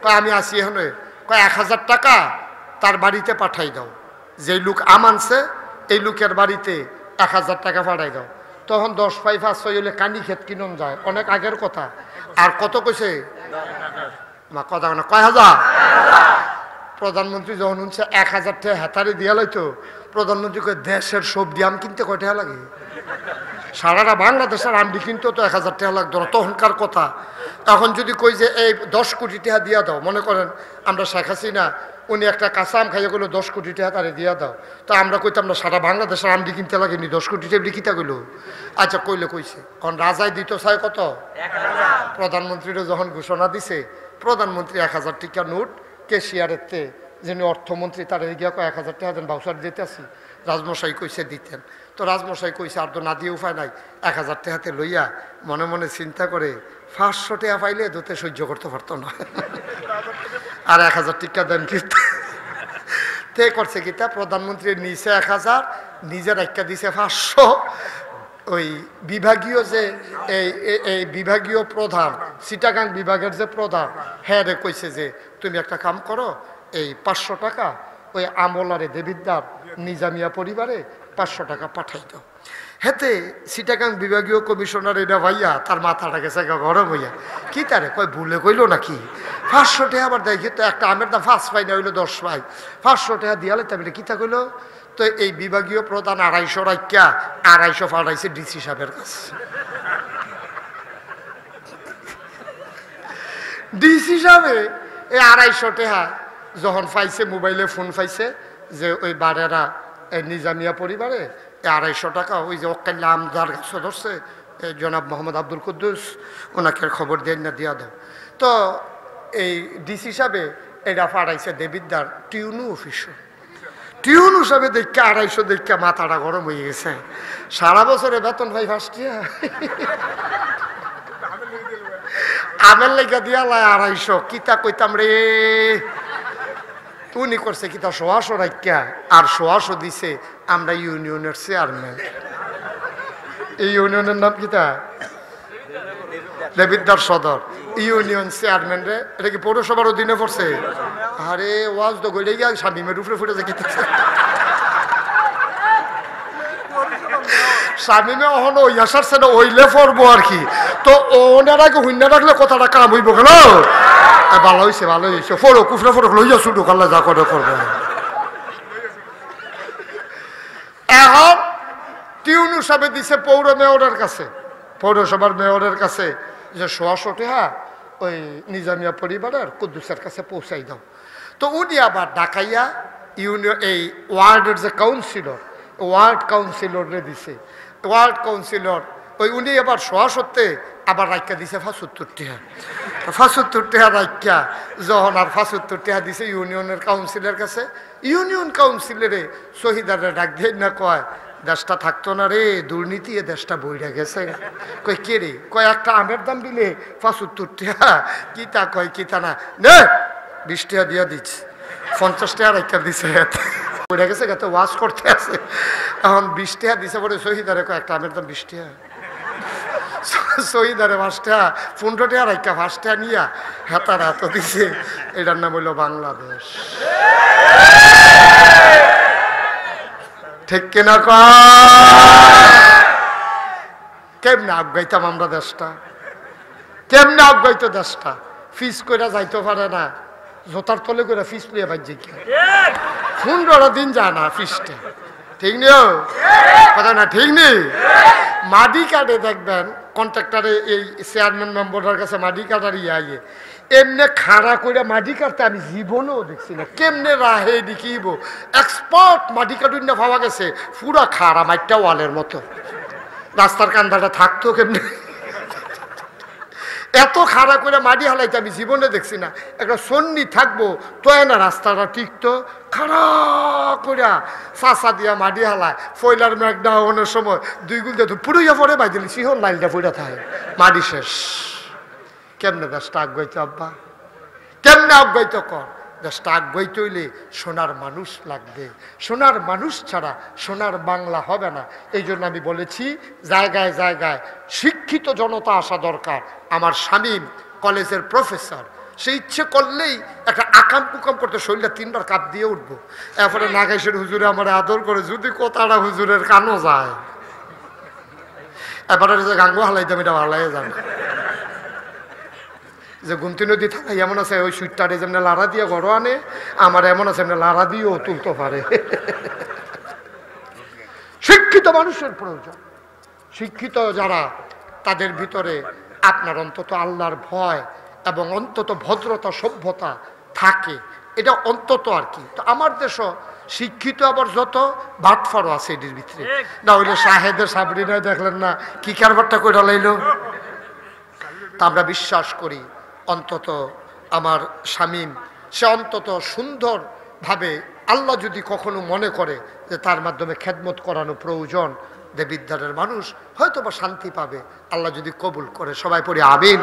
কয় আমি আসি এখানে, কয় 1000 টাকা তার বাড়িতে পাঠাই দাও, যে লোক আম আনছে এই লোকের বাড়িতে 1000 টাকা পাঠাই দাও। তখন 10 পাই 500 হইলে কানি ক্ষেত কিনন যায়, অনেক আগের কথা। আর কত কইছে মা কথা না কয় হাজার? প্রধানমন্ত্রী যখন শুনছে 1000 টাকা হেতারে দিয়া লাইতো, প্রধানমন্ত্রী কয় দেশের সবজি আম কিনতে কয় টাকা লাগে? সারাটা বাংলাদেশের আমডি কিনতেও তো 1000 টাকা লাগতো না তখনকার কথা। এখন যদি কই যে এই 10 কোটি টাকা দিয়া দাও, মনে করেন আমরা শেখ হাসিনা উনি একটা কাঁচা আম খাইয়া গেলো 10 কোটি টাকা তারে দিয়া দাও, তো আমরা কইতাম না সারা বাংলাদেশের আমডি কিনতে লাগেনি 10 কোটি টাকা কিতা গেলো? আচ্ছা কইলে কইছে, কারণ রাজায় দিত চাই কত? 1000। প্রধানমন্ত্রীরও যখন ঘোষণা দিছে, প্রধানমন্ত্রী 1000 টাকা নোট ক্যাশিয়ারের তে যিনি অর্থমন্ত্রী তার গিয়া কয় 1000 টাকা দেন বাউসার দিতে আসি। রাজমশাই কইছে দিতেন, তো রাজমশাই কইছে আর তো না দিয়ে উপায় নাই, 1000 টাকাতে লইয়া মনে মনে চিন্তা করে 500 টাকা পাইলে দুতে সহ্য করতে পারতো না, আর 1000 টাকা দেন কি তে করছে কিতা, প্রধানমন্ত্রী নিচে 1000 নিজের একটা দিছে 500। ওই বিভাগীয় যে এই বিভাগীয় প্রধান চিটাগাং বিভাগের যে প্রধান হ্যাঁ রে কইছে যে তুমি একটা কাম করো, এই 500 টাকা ওই আমলারে দেবিদ্দার নিজামিয়া পরিবারে 500 টাকা পাঠাই দাও। হেতে চিটাগাং বিভাগীয় কমিশনার এটা ভাইয়া তার মাথাটা গেছে গরম হইয়া, কি তারে কয় ভুলে কইল নাকি 500 টাকা? আবার দেখি তো একটা আমের দাম 5 পাই না হইলো 10 পাই, 500 টাকা দিয়ালে তাহলে কিতা কইল? তো এই বিভাগীয় প্রধান 250 রাখা 250 পাঠাইছে ডিসি সাহেবের কাছে। ডিসি সাহেবে এই 250 টাকা যখন পাইছে, মোবাইলে ফোন পাইছে যে ওই বারেরা নিজামিয়া পরিবারে 250 টাকা ওই যে অকাল্লা আমদার গাছে ধরছে জনাব মোহাম্মদ আব্দুল কুদ্দুস, ওনাকে খবর দেন না দিয়া দাও। তো এই ডিসি সাহেবে এটা পাঠাইছে দেবিদ্দার টিউনু অফিসে। টিউন হিসাবে দেখা 250 দেখা মাথাটা গরম হয়ে গেছে। সারা বছরে বেতন ভাই 5 টাকা, আমের লেগা দিয়া লাই 250, কিতা কইতাম রে। উনি করছে কিতা 100 রাখা আর 100 দিছে আমরা ইউনিয়নের চেয়ারম্যান। এই ইউনিয়নের নাম কিতা? দেবিদ্দার সদর ইউনিয়ন চেয়ারম্যান রে। এটা কি পৌরসভার অধীনে পড়ছে? আরে ওয়াজ তো গইলে গিয়া স্বামীমের উপরে ফুটে যায়। স্বামীমে অহন ওই আসার সেটা ওইলে পড়বো আর কি। তো ওনার আগে হুইন্য রাখলে কথাটা কাম হইব কেন? ভালো হয়েছে ভালো হয়েছে, ফোড়ো কুফরে ফোড়ো লইয়া শুধু কাল্লা যা করে করবে। এখন টিউন হিসাবে দিছে পৌর মেয়রের কাছে, পৌরসভার মেয়রের কাছে যে 100 টাকা ওই নিজামিয়া পরিবারের কুদ্দুসের কাছে পৌঁছাই দাও। তো উনি আবার ডাকাইয়া ইউনিয়ন এই ওয়ার্ডের যে কাউন্সিলর ওয়ার্ড কাউন্সিলরে দিছে। ওয়ার্ড কাউন্সিলর ওই উনি আবার শোয়া সত্ত্বে আবার রাইকা দিছে 75 টাকা। 75 টাকা রাইকা যখন আর 75 টাকা দিছে ইউনিয়নের কাউন্সিলের কাছে, ইউনিয়ন কাউন্সিলরে শহীদারে ডাক দিয়ে না কয় দেশটা থাকতো না রে, দুর্নীতি এ দেশটা বইরা গেছে। কই কে রে? কয় একটা আমের দাম দিলে 75 টাকা। কি তা কয় কি তা না, নে 20 টাকা দিয়া দিচ্ছে, 50 টাকা রাইকা দিছে। বইরা গেছে গেছে ওয়াশ করতে আছে, এখন 20 টাকা দিছে পরে শহীদারে কয় একটা আমের দাম 20 টাকা। শহীদারে 5 টাকা 15 টাকা রাইকা 5 টাকা নিয়া হেতার এত দিছে। এটার নাম হইল বাংলাদেশ। ঠিক কিনা কেমনে আগাইতাম আমরা দেশটা? কেমনে আগাইতো দেশটা? ফিস করে যাইতে পারে না, জোতার তলে করে ফিস লিয়ে বাজ্যে কি 15 দিন যায় না ফিসটা। ঠিক নেই কথা না? ঠিক নেই। মাটি কাটে দেখবেন কন্ট্রাক্টারে, এই চেয়ারম্যান মেম্বারের কাছে মাটি কাটার ইয়ে এমনি খাড়া করে মাটি কাটতে আমি জীবনেও দেখছি না। কেমনে রাহে দেখিব এক্সপার্ট মাটি কাটুন না পাওয়া গেছে, পুরা খাড়া মাটিটা ওয়ালের মতো। রাস্তার কান্দাটা থাকতো কেমনে? এত খাড়া করে মাটি হালাইতে আমি জীবনে দেখছি না। একটা সন্নি থাকবো তো না রাস্তাটা টিকতো, খাড়া করে চাষা দিয়া মাটি হালায়। ফয়লার মেঘ ডাউনের সময় 2 গুল দিয়ে পুরোইয়া পরে বাইদিলি সিহন লাইলটা পুরা থাকে, মাটি শেষ। কেমনে দেশটা আগাইতো আব্বা? কেমনে আগাইতো কর? দেশটা আগাইতে হইলে সোনার মানুষ লাগবে। সোনার মানুষ ছাড়া সোনার বাংলা হবে না। এই জন্য আমি বলেছি জায়গায় জায়গায় শিক্ষিত জনতা আসা দরকার। আমার শামীম কলেজের প্রফেসর, সে ইচ্ছে করলেই একটা আকাম কুকাম করতে শরীরটা 3 বার কাপ দিয়ে উঠবো। এরপরে নাগেশের হুজুরে আমার আদর করে যদি কোথাটা হুজুরের কানও যায়, এবারে যে গাঙ্গো হালাইতাম এটা হালাই যাবে। যে গুমতি নদী থাকে এমন আছে ওই সুইটটারে যেমন লাড়া দিয়ে ঘর আনে, আমার এমন আছে এমনি লাড়া দিয়েও তুলতে পারে। শিক্ষিত মানুষের প্রয়োজন। শিক্ষিত যারা, তাদের ভিতরে আপনার অন্তত আল্লাহর ভয় এবং অন্তত ভদ্রতা সভ্যতা থাকে, এটা অন্তত আর কি। তো আমার দেশও শিক্ষিত আবার যত বাটফারও আছে এটির ভিতরে। না হইলে শাহেদের সাবরিনায় দেখলেন না কি কারবারটা করে লাইল। তা আমরা বিশ্বাস করি অন্তত আমার শামীম সে অন্তত সুন্দরভাবে আল্লাহ যদি কখনো মনে করে যে তার মাধ্যমে খেদমত করানো প্রয়োজন, দেবিদ্বারের মানুষ হয়তো বা শান্তি পাবে, আল্লাহ যদি কবুল করে। সবাই পড়ি আমিন।